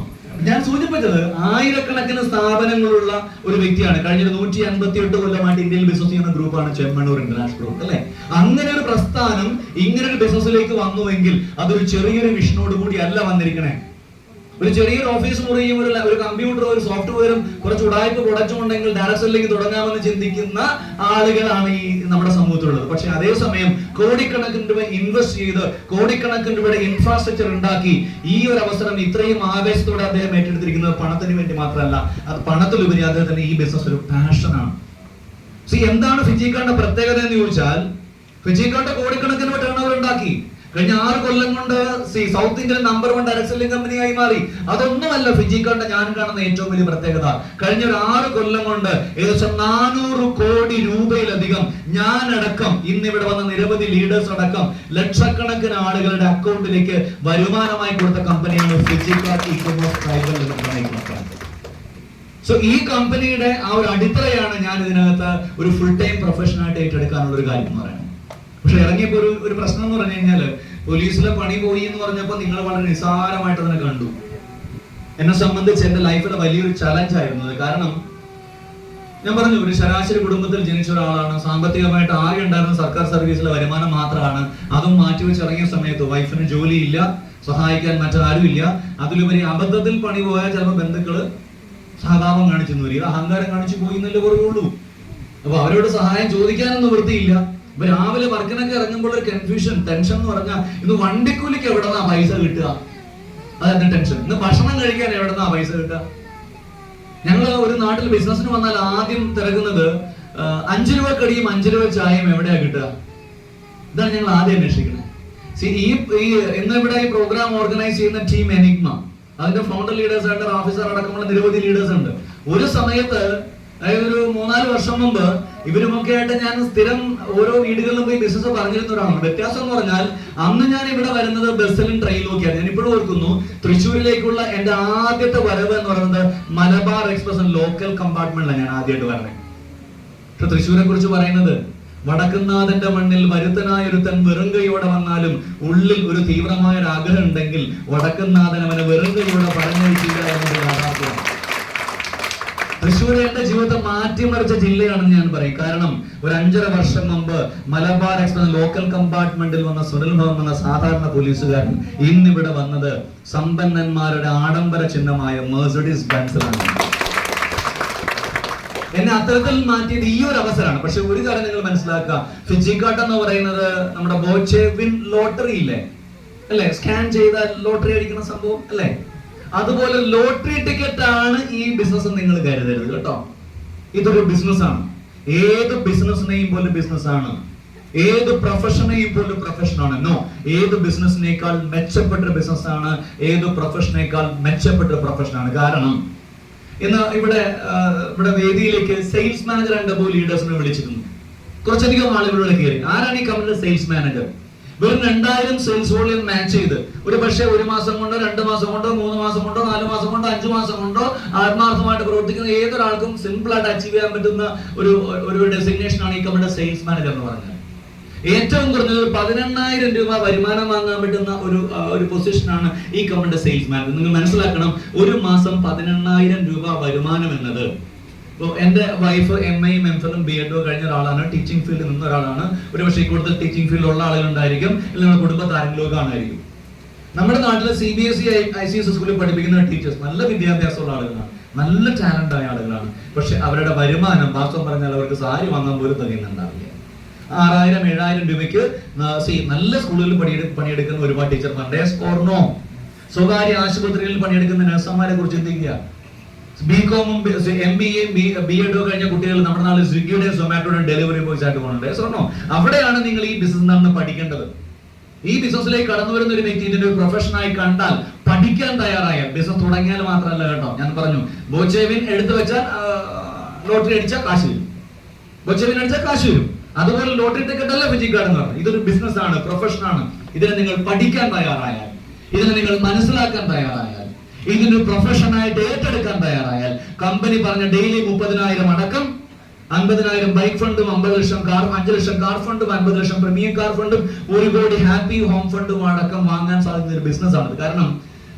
ഞാൻ സൂചിപ്പിച്ചത് ആയിരക്കണക്കിന് സ്ഥാപനങ്ങളുള്ള ഒരു വ്യക്തിയാണ്. കഴിഞ്ഞ 158 കൊല്ലമായിട്ട് ഇന്ത്യയിൽ ബിസിനസ് ചെയ്യുന്ന ഗ്രൂപ്പാണ് ചെമ്മണ്ണൂർ ഇന്റർനാഷണൽ ഗ്രൂപ്പ് അല്ലെ. അങ്ങനെ ഒരു പ്രസ്ഥാനം ഇങ്ങനെ ഒരു ബിസിനസ്സിലേക്ക് വന്നുവെങ്കിൽ അതൊരു ചെറിയൊരു വിഷനോട് കൂടി അല്ല വന്നിരിക്കണേ. ഒരു ചെറിയൊരു ഓഫീസ് മുറിയും ഒരു കമ്പ്യൂട്ടറോ ഒരു സോഫ്റ്റ്വെയറും കുറച്ച് ഉടായ്പ പുടച്ചുകൊണ്ടെങ്കിൽ ഡയറക്ട് സെല്ലിംഗ് തുടങ്ങാമെന്ന് ചിന്തിക്കുന്ന ആളുകളാണ് ഈ നമ്മുടെ സമൂഹത്തിലുള്ളത്. പക്ഷെ അതേസമയം കോടിക്കണക്കിന് രൂപ ഇൻവെസ്റ്റ് ചെയ്ത് കോടിക്കണക്കിന് രൂപയുടെ ഇൻഫ്രാസ്ട്രക്ചർ ഉണ്ടാക്കി ഈ ഒരു അവസരം ഇത്രയും ആവേശത്തോടെ അദ്ദേഹം ഏറ്റെടുത്തിരിക്കുന്നത് പണത്തിന് വേണ്ടി മാത്രമല്ല, അത് പണത്തിലുപരി അദ്ദേഹത്തിന് ഈ ബിസിനസ് ഒരു പാഷനാണ്. എന്താണ് ഫിജിക്കാരുടെ പ്രത്യേകത എന്ന് ചോദിച്ചാൽ, ഫിജിക്കാരുടെ കോടിക്കണക്കിന് ടേൺ ഓവർ ഉണ്ടാക്കി. കഴിഞ്ഞ 6 കൊല്ലം കൊണ്ട് south Indian number 1 direct selling കമ്പനിയായി മാറി. അതൊന്നുമല്ല ഫിജിക്കാരുടെ ഞാൻ കാണുന്ന ഏറ്റവും വലിയ പ്രത്യേകത. കഴിഞ്ഞ ഒരു 6 കൊല്ലം കൊണ്ട് ഏകദേശം 400 കോടി രൂപയിലധികം ഞാനടക്കം ഇന്നിവിടെ വന്ന നിരവധി ലീഡേഴ്സ് അടക്കം ലക്ഷക്കണക്കിന് ആളുകളുടെ അക്കൗണ്ടിലേക്ക് വരുമാനമായി കൊടുത്ത കമ്പനിയാണ് ഫിജിക്കാർട്ട് ഇ-കൊമേഴ്സ് ട്രൈബൽ ലിമിറ്റഡ്. ഈ കമ്പനിയുടെ ആ ഒരു അടിത്തറയാണ് ഞാൻ ഇതിനകത്ത് ഒരു ഫുൾ ടൈം പ്രൊഫഷനായിട്ട് ഏറ്റെടുക്കാനുള്ള ഒരു കാര്യം എന്ന് പറയുന്നത്. പക്ഷെ ഇറങ്ങിയപ്പോ ഒരു പ്രശ്നം എന്ന് പറഞ്ഞു കഴിഞ്ഞാല്, പോലീസിലെ പണി പോയി എന്ന് പറഞ്ഞപ്പോ നിങ്ങൾ വളരെ നിസ്സാരമായിട്ട് അതിനെ കണ്ടു. എന്നെ സംബന്ധിച്ച് എന്റെ ലൈഫിലെ വലിയൊരു ചലഞ്ച് ആയിരുന്നു അത്. കാരണം ഞാൻ പറഞ്ഞു, ഒരു ശരാശരി കുടുംബത്തിൽ ജനിച്ച ഒരാളാണ്. സാമ്പത്തികമായിട്ട് ആകെ ഉണ്ടായിരുന്ന സർക്കാർ സർവീസിലെ വരുമാനം മാത്രമാണ്. അതും മാറ്റിവെച്ച് ഇറങ്ങിയ സമയത്ത് വൈഫിന് ജോലിയില്ല, സഹായിക്കാൻ മറ്റാരും ഇല്ല. അതിലുപരി അബദ്ധത്തിൽ പണി പോയാൽ ചിലപ്പോൾ ബന്ധുക്കള് സഹതാപം കാണിച്ചെന്ന് വരിക, അഹങ്കാരം കാണിച്ചു പോയി എന്നല്ലേ പറയുള്ളൂ. അപ്പൊ അവരോട് സഹായം ചോദിക്കാനൊന്നും വൃത്തിയില്ല. ഇപ്പൊ രാവിലെ വർക്കിനൊക്കെ ഇറങ്ങുമ്പോൾ ഒരു കൺഫ്യൂഷൻ, ടെൻഷൻ എന്ന് പറഞ്ഞാൽ ഇന്ന് വണ്ടിക്കൂലിക്ക് എവിടെന്നാ പൈസ കിട്ടുക, അതെന്റെ ടെൻഷൻ. ഇന്ന് ഭക്ഷണം കഴിക്കാൻ എവിടെന്നാ പൈസ കിട്ടുക. ഞങ്ങൾ ഒരു നാട്ടിൽ ബിസിനസ്സിന് വന്നാൽ ആദ്യം തിരക്കുന്നത് 5 രൂപ കടിയും 5 രൂപ ചായയും എവിടെയാ കിട്ടുക, ഇതാണ് ഞങ്ങൾ ആദ്യം അന്വേഷിക്കുന്നത്. ഇന്നിവിടെ ഈ പ്രോഗ്രാം ഓർഗനൈസ് ചെയ്യുന്ന ടീം എനിഗ്മ, അതിന്റെ ഫൗണ്ടർ ലീഡേഴ്സ് ആയിട്ട് ഓഫീസർ അടക്കമുള്ള നിരവധി ലീഡേഴ്സ് ഉണ്ട്. ഒരു സമയത്ത് അതായത് ഒരു 3-4 വർഷം മുമ്പ് ഇവരുമൊക്കെ ആയിട്ട് ഞാൻ സ്ഥിരം ഓരോ വീടുകളിലും പോയി ബിസിനസ് പറഞ്ഞിരുന്ന ഒരാളാണ്. വ്യത്യാസം എന്ന് പറഞ്ഞാൽ അന്ന് ഞാൻ ഇവിടെ വരുന്നത് ബസ്സിലും ട്രെയിനിലും ഒക്കെയാണ്. ഞാൻ ഇപ്പോഴും ഓർക്കുന്നു, തൃശ്ശൂരിലേക്കുള്ള എന്റെ ആദ്യത്തെ വരവ് എന്ന് പറയുന്നത് മലബാർ എക്സ്പ്രസ് ലോക്കൽ കമ്പാർട്ട്മെന്റിലാണ് ഞാൻ ആദ്യമായിട്ട് വരുന്നത്. പക്ഷെ തൃശ്ശൂരെ കുറിച്ച് പറയുന്നത്, വടക്കുന്നാഥന്റെ മണ്ണിൽ വരുത്തനായ ഒരുത്തൻ വെറും കൈയോടെ വന്നാലും ഉള്ളിൽ ഒരു തീവ്രമായ ഒരു ആഗ്രഹം ഉണ്ടെങ്കിൽ വടക്കുന്നാഥൻ അവനെ വെറും കൈയോടെ പറഞ്ഞയച്ചില്ല എന്നൊരു യാഥാർത്ഥ്യമാണ്. തൃശ്ശൂർ എന്റെ ജീവിതത്തെ മാറ്റിമറിച്ച ജില്ലയാണെന്ന് ഞാൻ പറയും. കാരണം ഒരു 5.5 വർഷം മുമ്പ് മലബാർ എക്സ്പ്രസ് ലോക്കൽ കമ്പാർട്ട്മെന്റിൽ വന്ന സുനിൽ ഭവൻ എന്ന സാധാരണ പോലീസുകാരൻ ഇന്നിവിടെ വന്നത് സമ്പന്നന്മാരുടെ ആഡംബര ചിഹ്നമായ മെഴ്സിഡീസ് ബെൻസിലാണ്. എന്നെ അത്തരത്തിൽ മാറ്റിയത് ഈ ഒരു അവസരമാണ്. പക്ഷെ ഒരു കാര്യം നിങ്ങൾ മനസ്സിലാക്കുക, ഫിജിക്കാട്ട് എന്ന് പറയുന്നത് നമ്മുടെ ബോച്ചെവിൻ ലോട്ടറി ഇല്ലേ അല്ലെ, സ്കാൻ ചെയ്ത ലോട്ടറി അടിക്കുന്ന സംഭവം അല്ലെ, അതുപോലെ ലോട്ടറി ടിക്കറ്റ് ആണ് ഈ ബിസിനസ്. നിങ്ങൾ കരുതരുത് കേട്ടോ, ഇതൊരു ബിസിനസ്സാണ്. ഏത് ബിസിനസിനെയും പോലെ ബിസിനസ്സാണ്, ഏത് പ്രൊഫഷനെയും പോലെ പ്രൊഫഷനാണ്. നോ, ഏത് ബിസിനസിനേക്കാൾ മെച്ചപ്പെട്ട ബിസിനസ്സാണ്, ഏത് പ്രൊഫഷനേക്കാൾ മെച്ചപ്പെട്ട പ്രൊഫഷനാണ്. കാരണം ഇന്ന് ഇവിടെ വേദിയിലേക്ക് സെയിൽസ് മാനേജർ ആൻഡ് ഡബിൾ ലീഡേഴ്സിനെ വിളിച്ചിരുന്നു. കുറച്ചധികം ആളുകളിവിടെ കയറി. ആരാണ് ഈ കമ്പനിയുടെ സെയിൽസ് മാനേജർ? വെറും 2000 സെയിൽസ് വോളിയം മാച്ച് ചെയ്ത് ഒരു പക്ഷേ 1 മാസം കൊണ്ടോ 2 മാസം കൊണ്ടോ 3 മാസം കൊണ്ടോ 4 മാസം കൊണ്ടോ 5 മാസം കൊണ്ടോ ആത്മാർത്ഥമായിട്ട് പ്രവർത്തിക്കുന്ന ഏതൊരാൾക്കും സിമ്പിൾ ആയിട്ട് അച്ചീവ് ചെയ്യാൻ പറ്റുന്ന ഒരു ഡെസിഗ്നേഷൻ ആണ് ഈ കമ്പനിയുടെ സെയിൽസ് മാനേജർ എന്ന് പറഞ്ഞാൽ. ഏറ്റവും കുറഞ്ഞത് 18,000 രൂപ വരുമാനം വാങ്ങാൻ പറ്റുന്ന ഒരു പൊസിഷനാണ് ഈ കമ്പനിയുടെ സെയിൽസ് മാനേജർ. നിങ്ങൾ മനസ്സിലാക്കണം, ഒരു മാസം 18,000 രൂപ വരുമാനം എന്നത്. എന്റെ വൈഫ് MA MPhil B.Ed കഴിഞ്ഞ ഒരാളാണ്, ടീച്ചിങ് ഫീൽഡിൽ നിന്ന ഒരാളാണ്. ഒരു പക്ഷേ കൂടുതൽ ടീച്ചിങ് ഫീൽഡിലുള്ള ആളുകളുണ്ടായിരിക്കും, അല്ലെങ്കിൽ നമ്മുടെ കുടുംബത്തിൽ ആരെങ്കിലും കാണായിരിക്കും. നമ്മുടെ നാട്ടിലെ CBSE ICSE സ്കൂളിൽ പഠിപ്പിക്കുന്ന ടീച്ചേഴ്സ് നല്ല വിദ്യാഭ്യാസമുള്ള ആളുകളാണ്, നല്ല ടാലന്റ് ആയ ആളുകളാണ്. പക്ഷെ അവരുടെ വരുമാനം വാസ്തവം പറഞ്ഞാൽ അവർക്ക് സാരി വാങ്ങാൻ പോലും തികയുന്നുണ്ടാവില്ല. 6,000-7,000 രൂപയ്ക്ക് നല്ല സ്കൂളുകളിൽ പണിയെടുക്കുന്ന ഒരുപാട് ടീച്ചർമാരുടെ സ്കോർണോ. സ്വകാര്യ ആശുപത്രികളിൽ പണിയെടുക്കുന്ന നഴ്സുമാരെ കുറിച്ച് ചിന്തിക്കുക. ബികോമും MBA B.Ed കഴിഞ്ഞ കുട്ടികൾ നമ്മുടെ നാട്ടിൽ സ്വിഗ്ഗിയുടെയും സൊമാറ്റോയുടെയും ഡെലിവറി ബോയ്സ് ആയിട്ട് പോകുന്നുണ്ട്. സ്വർണ്ണോ, അവിടെയാണ് നിങ്ങൾ ഈ ബിസിനസ് എന്താണെന്ന് പഠിക്കേണ്ടത്. ഈ ബിസിനസ്സിലേക്ക് കടന്നു വരുന്ന ഒരു വ്യക്തി ഇതിന്റെ ഒരു പ്രൊഫഷനായി കണ്ടാൽ, പഠിക്കാൻ തയ്യാറായാൽ, ബിസിനസ് തുടങ്ങിയാൽ മാത്രമല്ല കേട്ടോ. ഞാൻ പറഞ്ഞു, ബോച്ചെവിൻ എടുത്തു വെച്ചാൽ ലോട്ടറി അടിച്ചാൽ കാശ് വരും, ബോച്ചെവിൻ അടിച്ചാൽ കാശ് വരും. അതുപോലെ ലോട്ടറി ടിക്കറ്റ് അല്ല ഫിജിക്കാർഡ് എന്ന് പറഞ്ഞത്. ഇതൊരു ബിസിനസ് ആണ്, പ്രൊഫഷനാണ്. ഇതിനെ നിങ്ങൾ പഠിക്കാൻ തയ്യാറായാൽ, ഇതിനെ നിങ്ങൾ മനസ്സിലാക്കാൻ തയ്യാറായാൽ, ഇതിനൊരു പ്രൊഫഷനായിട്ട് ഏറ്റെടുക്കാൻ തയ്യാറായാൽ, കമ്പനി പറഞ്ഞ ഡെയിലി 30,000 അടക്കം 50,000 ബൈക്ക് ഫണ്ടും 5 ലക്ഷം കാർ ഫണ്ടും 50 ലക്ഷം പ്രീമിയം കാർ ഫണ്ടും 1 കോടി ഹാപ്പി ഹോം ഫണ്ടും അടക്കം വാങ്ങാൻ സാധിക്കുന്ന ഒരു ബിസിനസ് ആണ്. കാരണം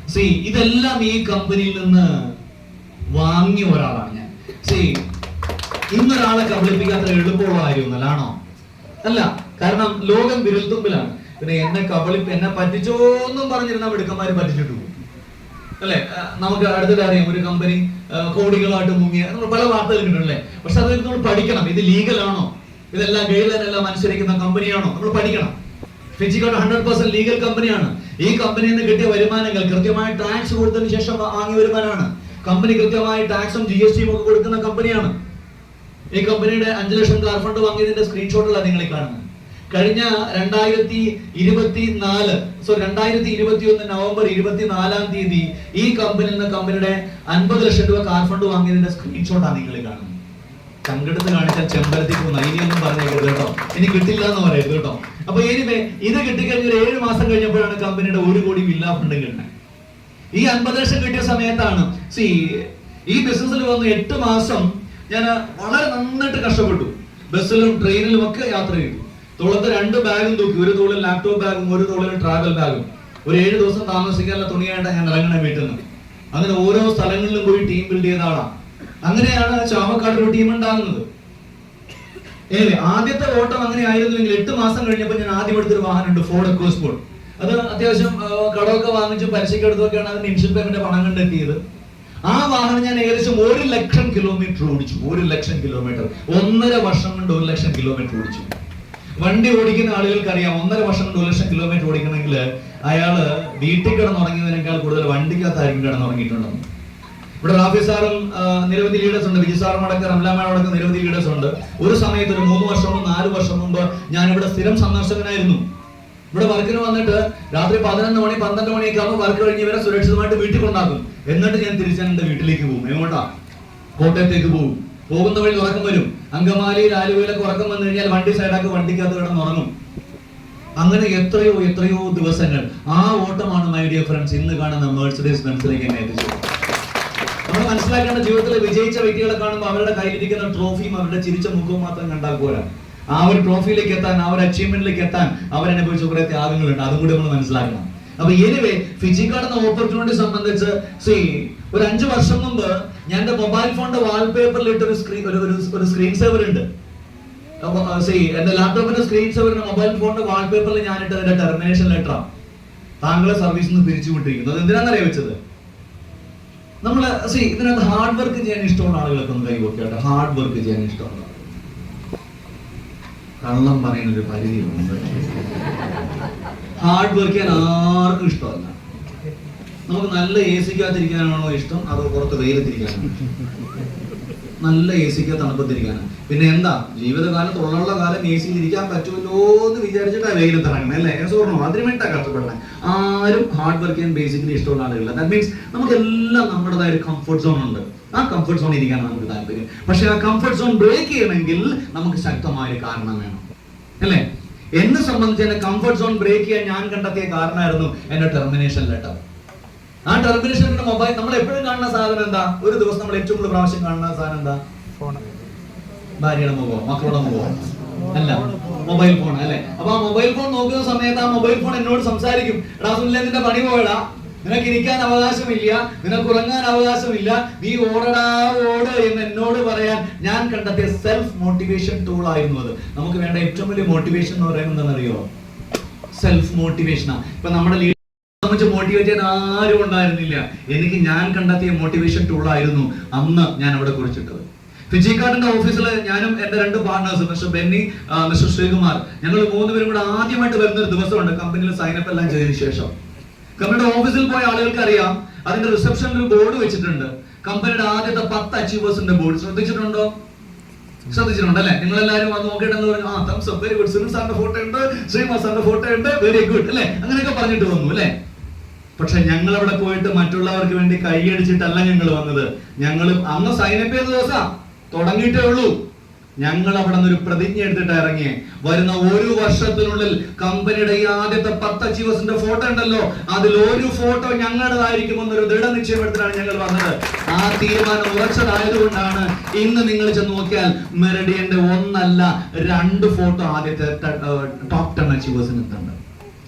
ഇതെല്ലാം ഈ കമ്പനിയിൽ നിന്ന് വാങ്ങിയ ഒരാളാണ് ഞാൻ. ഇന്നൊരാളെ കബളിപ്പിക്കാത്ത എളുപ്പമുള്ള കാര്യമൊന്നുമല്ല, ആണോ? അല്ല. കാരണം ലോകം വിരൽത്തുമ്പിലാണ്. പിന്നെ എന്നെ പറ്റിച്ചോന്നും പറഞ്ഞിരുന്ന മിടുക്കന്മാര് പറ്റിച്ചിട്ടു പോകും അല്ലെ. നമുക്ക് അടുത്തിടെ അറിയാം, ഒരു കമ്പനി കോടികളായിട്ട് മുങ്ങിയ നമ്മൾ പല വാർത്തകൾ കിട്ടുമല്ലേ. പക്ഷെ അത് നമ്മൾ പഠിക്കണം. ഇത് ലീഗലാണോ, ഇതെല്ലാം ഗൈഡ്ലൈനെല്ലാം അനുസരിക്കുന്ന കമ്പനിയാണോ, നമ്മൾ പഠിക്കണം. ഫിജിക്കാർഡ് 100% ലീഗൽ കമ്പനിയാണ്. ഈ കമ്പനിയിൽ നിന്ന് കിട്ടിയ വരുമാനങ്ങൾ കൃത്യമായ ടാക്സ് കൊടുത്തതിന് ശേഷം വാങ്ങിയ വരുമാനമാണ്. കമ്പനി കൃത്യമായ ടാക്സും GSTയും ഒക്കെ കൊടുക്കുന്ന കമ്പനിയാണ്. ഈ കമ്പനിയുടെ 5 ലക്ഷം കാർ ഫണ്ട് വാങ്ങിയതിന്റെ സ്ക്രീൻഷോട്ടുകളാണ് നിങ്ങൾ ഈ കാണുന്നത്. കഴിഞ്ഞ 2021 നവംബർ 24-ാം തീയതി ഈ കമ്പനിയിൽ നിന്ന് കമ്പനിയുടെ 50 ലക്ഷം രൂപ കാർ ഫണ്ട് വാങ്ങിയതിന്റെ സ്ക്രീൻഷോട്ടാണ് നിങ്ങൾ കാണുന്നത്. സങ്കടത്ത് കാണിച്ചാൽ ചെമ്പരത്തി പോകുന്ന ഇനിയൊന്നും പറഞ്ഞേക്കരുത് കേട്ടോ, ഇനി കിട്ടില്ല എന്ന് പറയരുത് കേട്ടോ. അപ്പൊ ഇത് കിട്ടിക്കഴിഞ്ഞ 7 മാസം കഴിഞ്ഞപ്പോഴാണ് കമ്പനിയുടെ 1 കോടി വില്ല ഫണ്ട് കിട്ടുന്നത്. ഈ 50 ലക്ഷം കിട്ടിയ സമയത്താണ് ഈ ബിസിനസ്സിൽ വന്ന് 8 മാസം ഞാൻ വളരെ നന്നായിട്ട് കഷ്ടപ്പെട്ടു. ബസ്സിലും ട്രെയിനിലും ഒക്കെ യാത്ര ചെയ്തു. തോളത്ത് 2 ബാഗും തൂക്കി, ഒരു തോളിൽ ലാപ്ടോപ്പ് ബാഗും ഒരു തോളിൽ ട്രാവൽ ബാഗും. ഒരു 7 ദിവസം താമസിക്കാനുള്ള തുണിയായിട്ടാണ് ഞാൻ ഇറങ്ങണ വീട്ടിൽ നിന്ന്. അങ്ങനെ ഓരോ സ്ഥലങ്ങളിലും പോയി ടീം ബിൽഡ് ചെയ്ത ആളാണ്. അങ്ങനെയാണ് ചാവക്കാട് ഒരു ടീം ഉണ്ടാകുന്നത്. ആദ്യത്തെ ഓട്ടം അങ്ങനെ ആയിരുന്നില്ലെങ്കിൽ 8 മാസം കഴിഞ്ഞപ്പോൾ ഞാൻ ആദ്യം എടുത്തൊരു വാഹനമുണ്ട്, ഫോർഡ് എക്കോസ്പോർട്ട്. അത് അത്യാവശ്യം കടമൊക്കെ വാങ്ങിച്ചും പലിശയ്ക്ക് എടുത്തൊക്കെയാണ് അതിന് ഇൻഷുറൻസ് പേയ്മെന്റ് പണം കണ്ടെത്തിയത്. ആ വാഹനം ഞാൻ ഏകദേശം 1 ലക്ഷം കിലോമീറ്റർ ഓടിച്ചു. 1 ലക്ഷം കിലോമീറ്റർ 1.5 വർഷം കൊണ്ട് 1 ലക്ഷം കിലോമീറ്റർ ഓടിച്ചു. വണ്ടി ഓടിക്കുന്ന ആളുകൾക്ക് അറിയാം, 1.5 വർഷം കൊണ്ട് 1 ലക്ഷം കിലോമീറ്റർ ഓടിക്കണമെങ്കിൽ അയാള് വീട്ടിൽ കിടന്നുറങ്ങിയതിനേക്കാൾ കൂടുതൽ വണ്ടിക്കകത്തായിരിക്കും കിടന്നുറങ്ങിയിട്ടുണ്ടെന്ന്. ഇവിടെ റാഫി സാറും നിരവധി ലീഡേഴ്സ് ഉണ്ട്, വിജയ് സാറും അടക്കം റംലാമാനോടൊക്കെ നിരവധി ലീഡേഴ്സ് ഉണ്ട്. ഒരു സമയത്ത് ഒരു 3 വർഷം 4 വർഷം മുമ്പ് ഞാൻ ഇവിടെ സ്ഥിരം സന്ദർശകനായിരുന്നു. ഇവിടെ വർക്കിന് വന്നിട്ട് രാത്രി 11 മണി 12 മണിയൊക്കെ ആകുമ്പോൾ വർക്ക് കഴിഞ്ഞ് ഇവരെ സുരക്ഷിതമായിട്ട് വീട്ടിൽ കൊണ്ടാക്കും. എന്നിട്ട് ഞാൻ തിരിച്ചാൽ എന്റെ വീട്ടിലേക്ക് പോകും. എങ്ങോട്ടാ? കോട്ടയത്തേക്ക് പോകും. പോകുന്ന വഴി ഉറക്കം വരും. അങ്കമാലിയിൽ ആലുവയിലൊക്കെ ഉറക്കം വന്നു കഴിഞ്ഞാൽ വണ്ടി സൈഡാക്കി വണ്ടിക്കകത്ത് കിടന്ന് ഉറങ്ങും. അങ്ങനെ എത്രയോ എത്രയോ ദിവസങ്ങൾ ആ ഓട്ടമാണ് മൈ ഡിയർ ഫ്രണ്ട്സ് ഇന്ന് കാണുന്ന മെർസിഡീസ് ബെൻസിലേക്ക് എന്നെ എത്തിച്ചത്. നമ്മൾ മനസ്സിലാക്കേണ്ട, ജീവിതത്തിൽ വിജയിച്ച വ്യക്തികളെ കാണുമ്പോൾ അവരുടെ കയ്യിലിരിക്കുന്ന ട്രോഫിയും അവരുടെ ചിരിച്ച മുഖവും മാത്രം കണ്ടാൽ പോരാ. ആ ഒരു ട്രോഫിയിലേക്ക് എത്താൻ, ആ ഒരു അച്ചീവ്മെന്റിലേക്ക് എത്താൻ അവരനുഭവിച്ച കുറെ ത്യാഗങ്ങളുണ്ട്. അതും കൂടി നമ്മൾ മനസ്സിലാക്കണം. അപ്പൊ എനിവേ ഫിജിക്കാർഡ് എന്ന ഓപ്പർച്യൂണിറ്റി സംബന്ധിച്ച് ഒരു 5 വർഷം മുമ്പ് ഞാൻ എന്റെ മൊബൈൽ ഫോണിന്റെ വാൾപേപ്പറിൽ ഇട്ട ഒരു സ്ക്രീൻ സേവർ ഉണ്ട്. എന്റെ ലാപ്ടോപ്പിന്റെ സ്ക്രീൻ സേവറിന്റെ മൊബൈൽ ഫോണിന്റെ വാൾപേപ്പറിൽ ഞാൻ ഇട്ടതിന്റെ ടെർമിനേഷൻ ലെറ്ററാണ്. താങ്കളെ സർവീസിൽ നിന്ന് പിരിച്ചു വിട്ടിരിക്കുന്നത്. എന്തിനാണെന്നറിയാൻ വെച്ചത്? നമ്മള് ഇതിനകത്ത് ഹാർഡ് വർക്ക് ചെയ്യാൻ ഇഷ്ടമുള്ള ആളുകളൊക്കെ ഒന്ന് കൈവയ്ക്കട്ടെ. ഹാർഡ് വർക്ക് ചെയ്യാൻ ഇഷ്ടമുള്ള, കള്ളം പറയുന്ന ഒരു പരിധിയുണ്ട്. ഹാർഡ് വർക്ക് ചെയ്യാൻ ആർക്കും ഇഷ്ടമല്ല. നമുക്ക് നല്ല എ സിക്കകത്തിരിക്കാനാണോ ഇഷ്ടം, അതോ പുറത്ത് വെയിലത്തിരിക്കാനാണോ? നല്ല എ സിക്ക് തണുപ്പത്തിരിക്കാനാണ്. പിന്നെ എന്താ, ജീവിതകാലത്തുള്ള കാലം എ സിയിൽ ഇരിക്കാൻ പറ്റുമല്ലോ എന്ന് വിചാരിച്ചിട്ടാണ് വെയിലത്ത് ഇറങ്ങണം അല്ലേ? സ്വർണ്ണം അതിന് വേണ്ടിയിട്ടാണ് കഷ്ടപ്പെടണം. ആരും ഹാർഡ് വർക്ക് ചെയ്യാൻ ബേസിക്കലി ഇഷ്ടമുള്ള ആളുകളില്ല. ദാറ്റ് മീൻസ് നമുക്കെല്ലാം നമ്മുടേതായ ഒരു കംഫർട്ട് സോൺ ഉണ്ട്. ആ കംഫർട്ട് സോൺ ഇരിക്കാനാണ് നമുക്ക് താല്പര്യം. പക്ഷെ ആ കംഫർട്ട് സോൺ ബ്രേക്ക് ചെയ്യണമെങ്കിൽ നമുക്ക് ശക്തമായ ഒരു കാരണം വേണം അല്ലേ? എന്നെ സംബന്ധിച്ച് എന്റെ കംഫർട്ട് സോൺ ബ്രേക്ക് ചെയ്യാൻ ഞാൻ കണ്ടെത്തിയ കാരണമായിരുന്നു എന്റെ ടെർമിനേഷൻ ലെറ്റർ. ആ ടെർമിനേഷന്റെ മൊബൈൽ നമ്മൾ എപ്പോഴും കാണുന്ന സാധനം എന്താ? ഒരു ദിവസം നമ്മൾ ഏറ്റവും കൂടുതൽ പ്രാവശ്യം കാണുന്ന സാധനം എന്താ? ഭാര്യയുടെ മുഖമോ മക്കളുടെ മുഖമോ? അല്ല, മൊബൈൽ ഫോൺ അല്ലെ? അപ്പൊ ആ മൊബൈൽ ഫോൺ നോക്കുന്ന സമയത്ത് ആ മൊബൈൽ ഫോൺ എന്നോട് സംസാരിക്കും. എടാ സുനിലെ, നിന്റെ പണി പോയടാ, നിനക്ക് ഇരിക്കാൻ അവകാശമില്ല, നിനക്ക് ഉറങ്ങാൻ അവകാശമില്ല, നീ ഓടടാ ഓട് എന്ന് എന്നോട് പറയാൻ ഞാൻ കണ്ടെത്തിയ സെൽഫ് മോട്ടിവേഷൻ ടൂൾ ആയിരുന്നു അത്. നമുക്ക് വേണ്ട ഏറ്റവും വലിയ മോട്ടിവേഷൻ എന്ന് പറയുന്നത് എന്താണെന്നറിയോ? സെൽഫ് മോട്ടിവേഷനാ. ഇപ്പൊ നമ്മുടെ മോട്ടിവേറ്റ് ചെയ്യാൻ ആരും ഉണ്ടായിരുന്നില്ല. എനിക്ക് ഞാൻ കണ്ടെത്തിയ മോട്ടിവേഷൻ ടൂൾ ആയിരുന്നു അന്ന് ഞാൻ അവിടെ കുറിച്ചിട്ടത്. ഫിജിക്കാർഡിന്റെ ഓഫീസിൽ ഞാനും എന്റെ 2 partners, Mister Benny, Mister Sreekumar, ഞങ്ങൾ 3 പേരും കൂടെ ആദ്യമായിട്ട് വരുന്ന ഒരു ദിവസമുണ്ട്. കമ്പനിയിൽ സൈനപ്പ് എല്ലാം ചെയ്തതിനു ശേഷം കമ്പനിയുടെ ഓഫീസിൽ പോയ ആളുകൾക്ക് അറിയാം, അതിന്റെ റിസപ്ഷനിൽ ഒരു ബോർഡ് വെച്ചിട്ടുണ്ട്. കമ്പനിയുടെ ആദ്യത്തെ 10 അച്ചീവേഴ്സിന്റെ ബോർഡ്. ശ്രദ്ധിച്ചിട്ടുണ്ടോ? ശ്രദ്ധിച്ചിട്ടുണ്ടല്ലേ? നിങ്ങൾ എല്ലാവരും വന്ന് നോക്കിയിട്ടെന്ന് പറഞ്ഞു, ആ thumbs up, very good, Sunil സാറിന്റെ ഫോട്ടോ ഉണ്ട്, ശ്രീമാ സാറിന്റെ ഫോട്ടോ ഉണ്ട്, വെരി ഗുഡ് അല്ലെ? അങ്ങനെയൊക്കെ പറഞ്ഞിട്ട് വന്നു അല്ലെ? പക്ഷെ ഞങ്ങൾ അവിടെ പോയിട്ട് മറ്റുള്ളവർക്ക് വേണ്ടി കൈയടിച്ചിട്ടല്ല ഞങ്ങൾ വന്നത്. ഞങ്ങൾ അന്ന് സൈനപ്പ് ചെയ്ത ദിവസം തുടങ്ങിയിട്ടേ ഉള്ളൂ. ഞങ്ങൾ അവിടെ നിന്ന് ഒരു പ്രതിജ്ഞ എടുത്തിട്ട് ഇറങ്ങിയേ, വരുന്ന 1 വർഷത്തിനുള്ളിൽ കമ്പനിയുടെ ഈ ആദ്യത്തെ 10 അച്ചീവേഴ്സിന്റെ ഫോട്ടോ ഉണ്ടല്ലോ, അതിൽ ഒരു ഫോട്ടോ ഞങ്ങളുടേതായിരിക്കുമെന്നൊരു ദൃഢനിശ്ചയം എടുത്തിട്ടാണ് ഞങ്ങൾ വന്നത്. ആ തീരുമാനം ഉറച്ചതായതുകൊണ്ടാണ് ഇന്ന് നിങ്ങൾ ചെന്ന് നോക്കിയാൽ മെറിഡിയന്റെ 1 അല്ല 2 ഫോട്ടോ ആദ്യത്തെ ടോപ്പ് 10 അച്ചീവേഴ്സിന് എത്തുന്നുണ്ട്.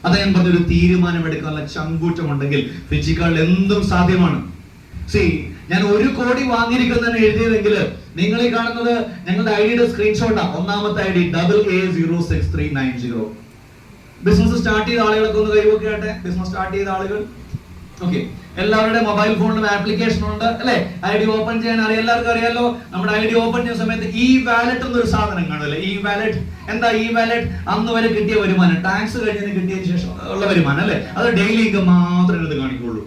അത് ഞാൻ പറഞ്ഞൊരു തീരുമാനം എടുക്കാനുള്ള ചങ്കൂറ്റമുണ്ടെങ്കിൽ ഫിജിക്കാർഡിൽ എന്തും സാധ്യമാണ്. ഞാൻ 1 കോടി വാങ്ങിയിരിക്കുന്നതിന് എഴുതിയതെങ്കിൽ നിങ്ങൾ ഈ കാണുന്നത് ഞങ്ങളുടെ ഐഡിയുടെ സ്ക്രീൻഷോട്ടാ. ഒന്നാമത്തെ ഐഡി AA06390. ബിസിനസ് സ്റ്റാർട്ട് ചെയ്ത ആളുകളൊക്കെ ഒന്ന് കൈവയ്ക്കട്ടെ. ബിസിനസ് സ്റ്റാർട്ട് ചെയ്ത ആളുകൾ, ഓക്കെ, എല്ലാവരുടെ മൊബൈൽ ഫോണിലും ആപ്ലിക്കേഷൻ ഉണ്ട് അല്ലെ? ഐഡി ഓപ്പൺ ചെയ്യാൻ അറിയാം, എല്ലാവർക്കും അറിയാലോ. നമ്മുടെ ഐഡി ഓപ്പൺ ചെയ്യുന്ന സമയത്ത് ഈ വാലറ്റ് എന്നൊരു സാധനം കാണുമല്ലേ? ഈ വാലറ്റ് എന്താ? ഈ വാലറ്റ് അന്ന് വരെ കിട്ടിയ വരുമാനം, ടാക്സ് കഴിഞ്ഞതിന് കിട്ടിയതിന് ശേഷം ഉള്ള വരുമാനം അല്ലെ? അത് ഡെയിലി ഇൻകം മാത്രമേ ഇത് കാണിക്കുള്ളൂ.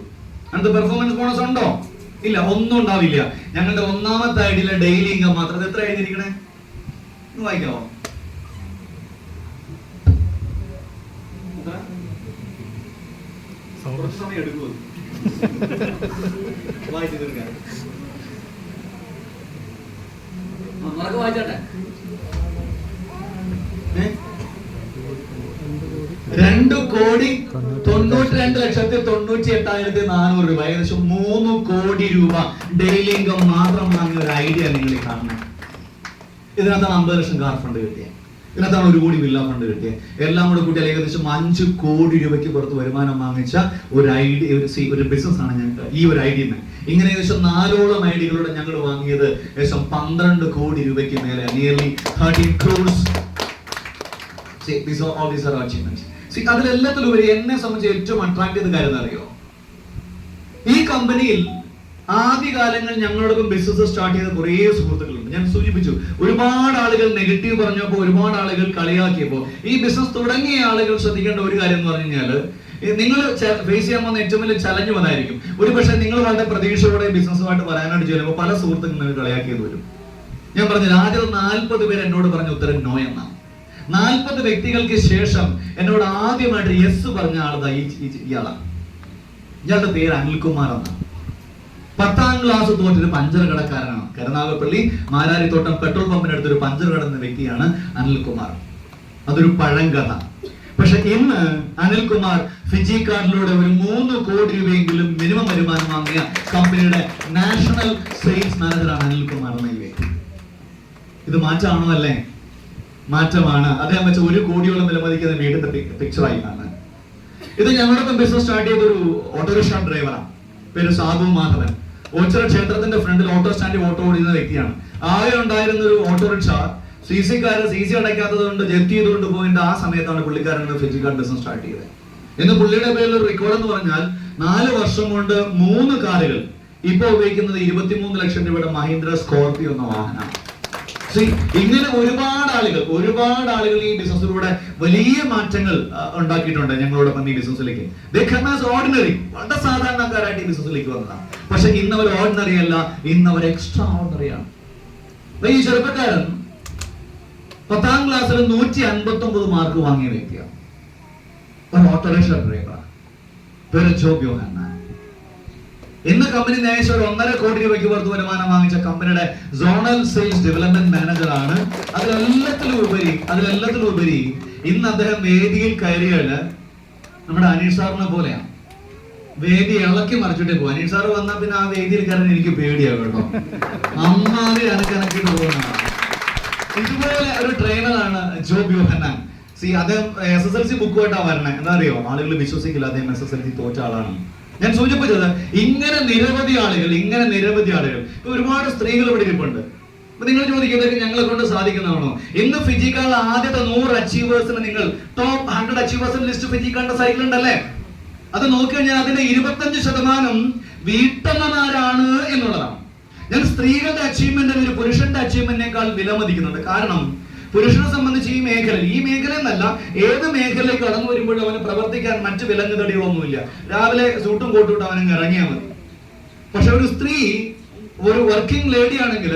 അതിന്റെ പെർഫോമൻസ് ബോണസ് ഉണ്ടോ? ഇല്ല, ഒന്നും ഉണ്ടാവില്ല. ഞങ്ങളുടെ ഒന്നാമത്തെ ഐഡിയിലെ ഡെയിലി ഇൻകം മാത്രം. അത് എത്ര എഴുതിയിരിക്കണേ? വായിക്കാവോ? സമയം എടുക്കുമോ വായിച്ചു തീർക്കാൻ? വായിച്ചോട്ടെ. 2,92,98,400 രൂപ, ഏകദേശം 3 കോടി രൂപ ഡെയിലി ഇൻകം മാത്രം വാങ്ങിയ ഒരു ഐഡിയ നിങ്ങൾ കാണണം. ഇതിനകത്താണ് 50 ലക്ഷം കാർ ഫണ്ട് കിട്ടിയത്, ഇതിനകത്താണ് 1 കോടി വില്ല ഫണ്ട് കിട്ടിയത്. എല്ലാം കൂടെ കൂട്ടിയാൽ ഏകദേശം 5 കോടി രൂപയ്ക്ക് പുറത്ത് വരുമാനം വാങ്ങിച്ച ഒരു ഐഡിയ, ഒരു ബിസിനസ് ആണ് ഞങ്ങൾക്ക് ഈ ഒരു ഐഡിയ. ഇങ്ങനെ ഏകദേശം 4ഓളം ഐഡിയകളോടെ ഞങ്ങൾ വാങ്ങിയത് ഏകദേശം 12 കോടി രൂപയ്ക്ക് മേലെ, nearly 13 crores. All these are achievements. അതിലെല്ലാത്തിലുപരി എന്നെ സംബന്ധിച്ച് ഏറ്റവും അട്രാക്ട് ചെയ്ത കാര്യം അറിയോ? ഈ കമ്പനിയിൽ ആദ്യകാലങ്ങളിൽ ഞങ്ങളോടൊപ്പം ബിസിനസ് സ്റ്റാർട്ട് ചെയ്ത കുറേ സുഹൃത്തുക്കളുണ്ട്. ഞാൻ സൂചിപ്പിച്ചു, ഒരുപാട് ആളുകൾ നെഗറ്റീവ് പറഞ്ഞപ്പോൾ, ഒരുപാട് ആളുകൾ കളിയാക്കിയപ്പോൾ, ഈ ബിസിനസ് തുടങ്ങിയ ആളുകൾ ശ്രദ്ധിക്കേണ്ട ഒരു കാര്യം എന്ന് പറഞ്ഞു കഴിഞ്ഞാൽ, നിങ്ങൾ ഫേസ് ചെയ്യാൻ പോകുന്ന ഏറ്റവും വലിയ ചലഞ്ച് അതായിരിക്കും. ഒരു പക്ഷേ നിങ്ങൾ വളരെ പ്രതീക്ഷയോടെ ബിസിനസ്സുമായിട്ട് വരാനായിട്ട് ചെല്ലുമ്പോൾ പല സുഹൃത്തുക്കളും നിങ്ങൾ കളിയാക്കിയത് വരും. ഞാൻ പറഞ്ഞു, ആദ്യം 40 പേര് എന്നോട് പറഞ്ഞ ഉത്തരം നോ എന്നാണ്. 40 വ്യക്തികൾക്ക് ശേഷം എന്നോട് ആദ്യമായിട്ട് യെസ് പറഞ്ഞ ആളതാ ഇയാളാണ്. ഇയാളുടെ പേര് അനിൽകുമാർ എന്നാണ്. 10ാം ക്ലാസ് തോറ്റൊരു പഞ്ചർ കടക്കാരനാണ്. കരുനാഗപ്പള്ളി മാരാരിത്തോട്ടം പെട്രോൾ പമ്പിനടുത്തൊരു പഞ്ചർ കടന്ന വ്യക്തിയാണ് അനിൽകുമാർ. അതൊരു പഴങ്കഥ. പക്ഷെ ഇന്ന് അനിൽകുമാർ ഫിജി കാർഡിലൂടെ ഒരു 3 കോടി രൂപയെങ്കിലും മിനിമം വരുമാനം വാങ്ങിയ കമ്പനിയുടെ നാഷണൽ സെയിൽസ് മാനേജറാണ് അനിൽകുമാർ എന്ന ഈ വ്യക്തി. ഇത് മാറ്റമാണോ? അല്ലേ? മാറ്റമാണ്. അദ്ദേഹം വെച്ച 1 കോടിയോളം വിലമതിക്കുന്ന വീടിന്റെ പിക്ചറായി കാണാൻ. ഇത് ഞങ്ങളുടെ ബിസിനസ് സ്റ്റാർട്ട് ചെയ്തൊരു ഓട്ടോറിക്ഷ ഡ്രൈവറാണ്. പേര് സാബു മാധവൻ. ഓച്ചിറ ക്ഷേത്രത്തിന്റെ ഫ്രണ്ടിൽ ഓട്ടോ സ്റ്റാൻഡിൽ ഓട്ടോ ഓടുന്ന വ്യക്തിയാണ്. ആകെ ഉണ്ടായിരുന്ന ഒരു ഓട്ടോറിക്ഷ സിസിക്കാര് സിസി അടയ്ക്കാത്തത് കൊണ്ട് ജപ്തി ചെയ്തുകൊണ്ട് പോയിട്ട് ആ സമയത്താണ് പുള്ളിക്കാരൻ ഫിജി കാർഡ് ബിസിനസ് സ്റ്റാർട്ട് ചെയ്തത്. ഇന്ന് പുള്ളിയുടെ പേരിൽ ഒരു റെക്കോർഡ് എന്ന് പറഞ്ഞാൽ 4 വർഷം കൊണ്ട് 3 കാറുകൾ. ഇപ്പൊ ഉപയോഗിക്കുന്നത് 23 ലക്ഷം രൂപയുടെ മഹീന്ദ്ര സ്കോർപിയോ എന്ന വാഹനമാണ്. ഇങ്ങനെ ഒരുപാട് ആളുകൾ ഈ ബിസിനസ്സിലൂടെ വലിയ മാറ്റങ്ങൾ ഉണ്ടാക്കിയിട്ടുണ്ട് ഞങ്ങളോടൊപ്പം ഈ ബിസിനസ്സിലേക്ക്. ഓർഡിനറി, വളരെ സാധാരണക്കാരായിട്ട് ഈ ബിസിനസ്സിലേക്ക് വന്നതാണ്. പക്ഷെ ഇന്ന് അവർ ഓർഡിനറി അല്ല, ഇന്ന് അവർ എക്സ്ട്രാ ഓർഡിനറി ആണ്. ഈ ചെറുപ്പക്കാരൻ 10ാം ക്ലാസ്സിൽ 159 മാർക്ക് വാങ്ങിയ വ്യക്തിയാണ്. ഒരു ഓട്ടോറിക്ഷ ഡ്രൈവറാണ്. പേര് ജോബ് യോഹന്നാൻ. ഇന്ന് കമ്പനി ഏകദേശം 1.5 കോടി രൂപയ്ക്ക് പുറത്ത് വരുമാനം വാങ്ങിച്ച കമ്പനിയുടെ സോണൽ സെയിൽസ് ഡെവലപ്മെന്റ് മാനേജറാണ്. അതിലെല്ലാത്തിലും ഉപരി ഇന്ന് അദ്ദേഹം വേദിയിൽ കയറിയാല് നമ്മുടെ അനീഷ് സാറിനെ പോലെയാണ്. വേദി ഇളക്കി മറിച്ചിട്ടേ പോകും. അനീഷ് സാറ് വന്നാൽ പിന്നെ ആ വേദിയിൽ കയറാൻ എനിക്ക് പേടിയാവും കേട്ടോ. അമ്മാതി അനക്കിട്ട് പോകുന്നതാണ്. ഇതുപോലെ ഒരു ട്രെയിനറാണ് ജോബ് യോഹന്നാൻ. അദ്ദേഹം SSLC ബുക്കുമായിട്ടാണ് വരണേ. എന്താ അറിയോ? ആളുകൾ വിശ്വസിക്കില്ല അദ്ദേഹം SSLC തോറ്റ ആളാണ്. ഞാൻ സൂചിപ്പിച്ചത് ഇങ്ങനെ നിരവധി ആളുകൾ ഇപ്പൊ ഒരുപാട് സ്ത്രീകൾ ഇവിടെ ഇരിപ്പുണ്ട്. അപ്പൊ നിങ്ങൾ ചോദിക്കുന്നത് ഞങ്ങളെ കൊണ്ട് സാധിക്കുന്നതാണോ? ഇന്ന് ഫിജി കാർഡ് ആദ്യത്തെ 100 അച്ചീവേഴ്സിന് നിങ്ങൾ ടോപ്പ് 100 അച്ചീവേഴ്സിന് ലിസ്റ്റ് ഫിജി കാർഡിന്റെ സൈക്കിൾ ഉണ്ടല്ലേ? അത് നോക്കി കഴിഞ്ഞാൽ അതിന്റെ 25% വീട്ടമ്മമാരാണ് എന്നുള്ളതാണ്. ഞാൻ സ്ത്രീകളുടെ അച്ചീവ്മെന്റ് ഒരു പുരുഷന്റെ അച്ചീവ്മെന്റിനേക്കാൾ വിലമതിക്കുന്നുണ്ട്. കാരണം പുരുഷനെ സംബന്ധിച്ച് ഈ മേഖല എന്നല്ല, ഏത് മേഖലയിലേക്ക് കടന്നു വരുമ്പോഴും അവന് പ്രവർത്തിക്കാൻ മറ്റു വിലങ്ങുതടികളൊന്നുമില്ല. രാവിലെ സൂട്ടും കോട്ടും അവനങ്ങ് ഇറങ്ങിയാൽ മതി. പക്ഷെ ഒരു സ്ത്രീ, ഒരു വർക്കിംഗ് ലേഡി ആണെങ്കിൽ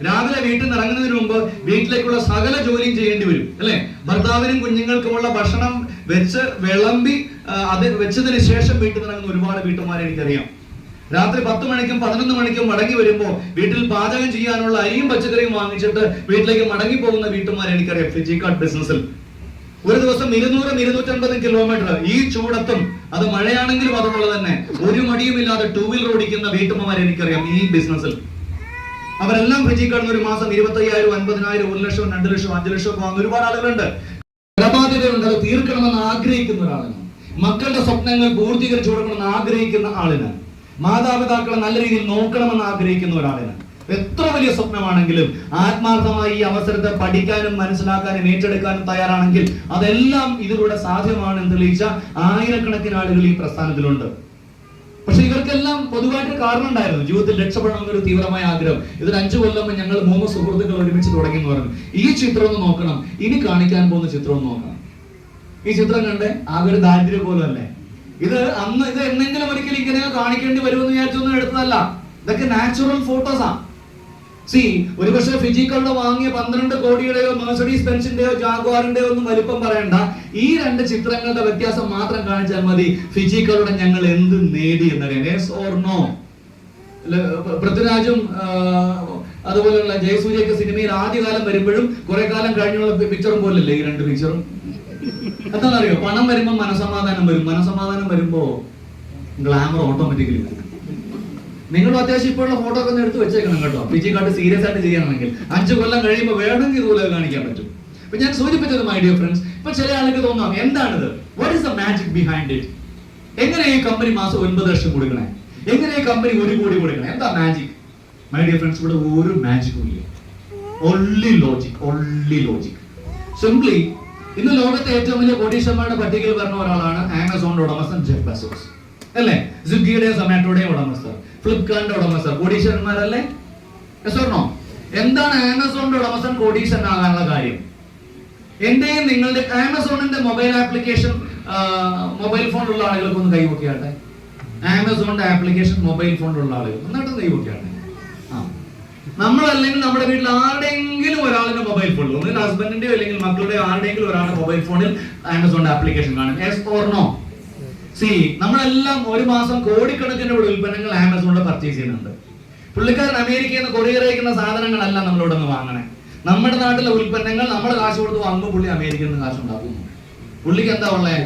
രാവിലെ വീട്ടിൽ നിന്ന് ഇറങ്ങുന്നതിന് മുമ്പ് വീട്ടിലേക്കുള്ള സകല ജോലിയും ചെയ്യേണ്ടി വരും അല്ലെ? ഭർത്താവിനും കുഞ്ഞുങ്ങൾക്കുമുള്ള ഭക്ഷണം വെച്ച് വിളമ്പി അത് വെച്ചതിന് ശേഷം വീട്ടിൽ നിന്ന് ഇറങ്ങുന്ന ഒരുപാട് വീട്ടമ്മമാരെ എനിക്കറിയാം. രാത്രി 10 മണിക്കും 11 മണിക്കും മടങ്ങി വരുമ്പോൾ വീട്ടിൽ പാചകം ചെയ്യാനുള്ള അരിയും പച്ചക്കറിയും വാങ്ങിച്ചിട്ട് വീട്ടിലേക്ക് മടങ്ങി പോകുന്ന വീട്ടമ്മമാരെ എനിക്കറിയാം. ഫിജി കാർഡ് ബിസിനസ്സിൽ ഒരു ദിവസം 200-250 കിലോമീറ്റർ ഈ ചൂടത്തും, അത് മഴയാണെങ്കിലും അതുപോലെ തന്നെ ഒരു മടിയുമില്ലാതെ 2 വീലർ ഓടിക്കുന്ന വീട്ടമ്മമാരെ എനിക്കറിയാം ഈ ബിസിനസ്സിൽ. അവരെല്ലാം ഫിജി കാർഡിന് ഒരു മാസം 25,000, 50,000, 1 ലക്ഷം, 2 ലക്ഷം, 5 ലക്ഷം ഒക്കെ വാങ്ങുന്ന ഒരുപാട് ആളുകളുണ്ട്. കടബാധ്യതയുണ്ട്, അത് തീർക്കണമെന്ന് ആഗ്രഹിക്കുന്ന ഒരാളിന്, മക്കളുടെ സ്വപ്നങ്ങൾ പൂർത്തീകരിച്ചു കൊടുക്കണമെന്ന് ആഗ്രഹിക്കുന്ന ആളിന്, മാതാപിതാക്കളെ നല്ല രീതിയിൽ നോക്കണമെന്ന് ആഗ്രഹിക്കുന്ന ഒരാളിന്, എത്ര വലിയ സ്വപ്നമാണെങ്കിലും ആത്മാർത്ഥമായി ഈ അവസരത്തെ പഠിക്കാനും മനസ്സിലാക്കാനും ഏറ്റെടുക്കാനും തയ്യാറാണെങ്കിൽ അതെല്ലാം ഇതിലൂടെ സാധ്യമാണെന്ന് തെളിയിച്ച ആയിരക്കണക്കിന് ആളുകൾ ഈ പ്രസ്ഥാനത്തിലുണ്ട്. പക്ഷെ ഇവർക്കെല്ലാം പൊതുവായിട്ട് കാരണം ഉണ്ടായിരുന്നു. ജീവിതത്തിൽ രക്ഷപ്പെടണമെന്നൊരു തീവ്രമായ ആഗ്രഹം. ഇതിന് 5 കൊല്ലം മുമ്പ് ഞങ്ങൾ 3 സുഹൃത്തുക്കൾ ഒരുമിച്ച് തുടങ്ങി എന്ന് പറഞ്ഞു. ഈ ചിത്രം ഒന്ന് നോക്കണം, ഇനി കാണിക്കാൻ പോകുന്ന ചിത്രം ഒന്ന് നോക്കണം. ഈ ചിത്രം കണ്ടേ, ആകെ ഒരു ദാരിദ്ര്യം പോലും അല്ലേ? ഇത് അന്ന് ഇത് എന്തെങ്കിലും ഒരിക്കലും ഇങ്ങനെ കാണിക്കേണ്ടി വരുമെന്ന് വിചാരിച്ചൊന്നും എടുത്തതല്ല. ഇതൊക്കെ നാച്ചുറൽ ഫോട്ടോസാ. ഒരുപക്ഷെ ഫിജി കാർഡ് വാങ്ങിയ 12 കോടിയുടെയോ മെഴ്സഡീസ് ബെൻസിന്റെയോ ജാഗ്വാറിന്റെയോ ഒന്നും വലിപ്പം പറയണ്ട. ഈ 2 ചിത്രങ്ങളുടെ വ്യത്യാസം മാത്രം കാണിച്ചാൽ മതി ഫിജി കാർഡ് ഞങ്ങൾ എന്ത് നേടി എന്നറിയാം. Yes or no? പൃഥ്വിരാജും അതുപോലെയുള്ള ജയസൂര്യയൊക്കെ സിനിമയിൽ ആദ്യകാലം വരുമ്പോഴും കുറെ കാലം കഴിഞ്ഞുള്ള പിക്ചറും പോലല്ലേ ഈ 2 പിക്ചറും? എന്താണെന്നറിയോ? പണം വരുമ്പോ മനസമാധാനം വരും, മനസമാധാനം വരുമ്പോ ഗ്ലാമർ ഓട്ടോമാറ്റിക്കലി വരും. നിങ്ങൾ അത്യാവശ്യം ഇപ്പോഴുള്ള ഫോട്ടോ ഒക്കെ ഒന്ന് എടുത്ത് വെച്ചേക്കണം കേട്ടോ. ഫിജി കാർഡ് സീരിയസ് ആയിട്ട് ചെയ്യണമെങ്കിൽ 5 കൊല്ലം കഴിയുമ്പോൾ വേണമെങ്കിൽ ഇതുപോലെ കാണിക്കാൻ പറ്റും. അപ്പൊ ഞാൻ സൂചിപ്പിച്ചത് മൈ ഡിയർ ഫ്രണ്ട്സ്, ഇപ്പൊ ചില ആൾക്ക് തോന്നാം എന്താണിത്, what is the magic behind it? എങ്ങനെ ഈ കമ്പനി മാസം 9 ലക്ഷം കൊടുക്കണേ? എങ്ങനെ ഈ കമ്പനി 1 കോടി കൊടുക്കണേ? എന്താ മാജിക്? മൈ ഡിയർ ഫ്രണ്ട്സ്, ഇവിടെ ഒരു മാജിക്കും ഇല്ല. Only logic. സിംപ്ലി ഇന്ന് ലോകത്തെ ഏറ്റവും വലിയ കോടീശ്വരന്മാരുടെ പട്ടികയിൽ വരുന്ന ഒരാളാണ് ആമസോണിന്റെ ഉടമസ്ഥൻ ജെഫ് ബെസോസ് അല്ലേ? സ്വിഗ്ഗിയുടെയും സൊമാറ്റോയുടെയും ഉടമസ്ഥർ, ഫ്ലിപ്കാർട്ടിന്റെ ഉടമസ്ഥർ കോടീശ്വരന്മാരല്ലേ? യെസ്. എന്താണ് ആമസോണിന്റെ ഉടമസ്ഥൻ കോടീശ്വരനാകാനുള്ള കാര്യം? എന്റെയും നിങ്ങളുടെ ആമസോണിന്റെ മൊബൈൽ ആപ്ലിക്കേഷൻ മൊബൈൽ ഫോണിലുള്ള ആളുകൾക്ക് ഒന്ന് കൈവക്കിയാട്ടെ. ആമസോണിന്റെ ആപ്ലിക്കേഷൻ മൊബൈൽ ഫോണിലുള്ള ആളുകൾ എന്നിട്ട് കൈവക്കിയാട്ടെ. നമ്മളല്ലെങ്കിൽ നമ്മുടെ വീട്ടിൽ ആരുടെയെങ്കിലും ഒരാളിന്റെ മൊബൈൽ ഫോണിൽ, ഒന്നുകിൽ ഹസ്ബൻഡിന്റെയോ അല്ലെങ്കിൽ മക്കളുടെ ആരുടെയെങ്കിലും ഒരാളുടെ മൊബൈൽ ഫോണിൽ ആമസോണിന്റെ ആപ്ലിക്കേഷൻ കാണും. Yes or no? നമ്മളെല്ലാം ഒരു മാസം കോടിക്കണക്കിന് ഉൽപ്പന്നങ്ങൾ ആമസോണിൽ പർച്ചേസ് ചെയ്യുന്നുണ്ട്. പുള്ളിക്കാരൻ അമേരിക്കയിൽ നിന്ന് കൊറിയർ അയക്കുന്ന സാധനങ്ങളല്ല നമ്മളിവിടെ നിന്ന് വാങ്ങണേ. നമ്മുടെ നാട്ടിലെ ഉൽപ്പന്നങ്ങൾ നമ്മൾ കാശ് കൊടുത്ത് വാങ്ങുമ്പോൾ പുള്ളി അമേരിക്കയിൽ നിന്ന് കാശ് ഉണ്ടാക്കുന്നു. പുള്ളിക്ക് എന്താ ഉള്ളത്?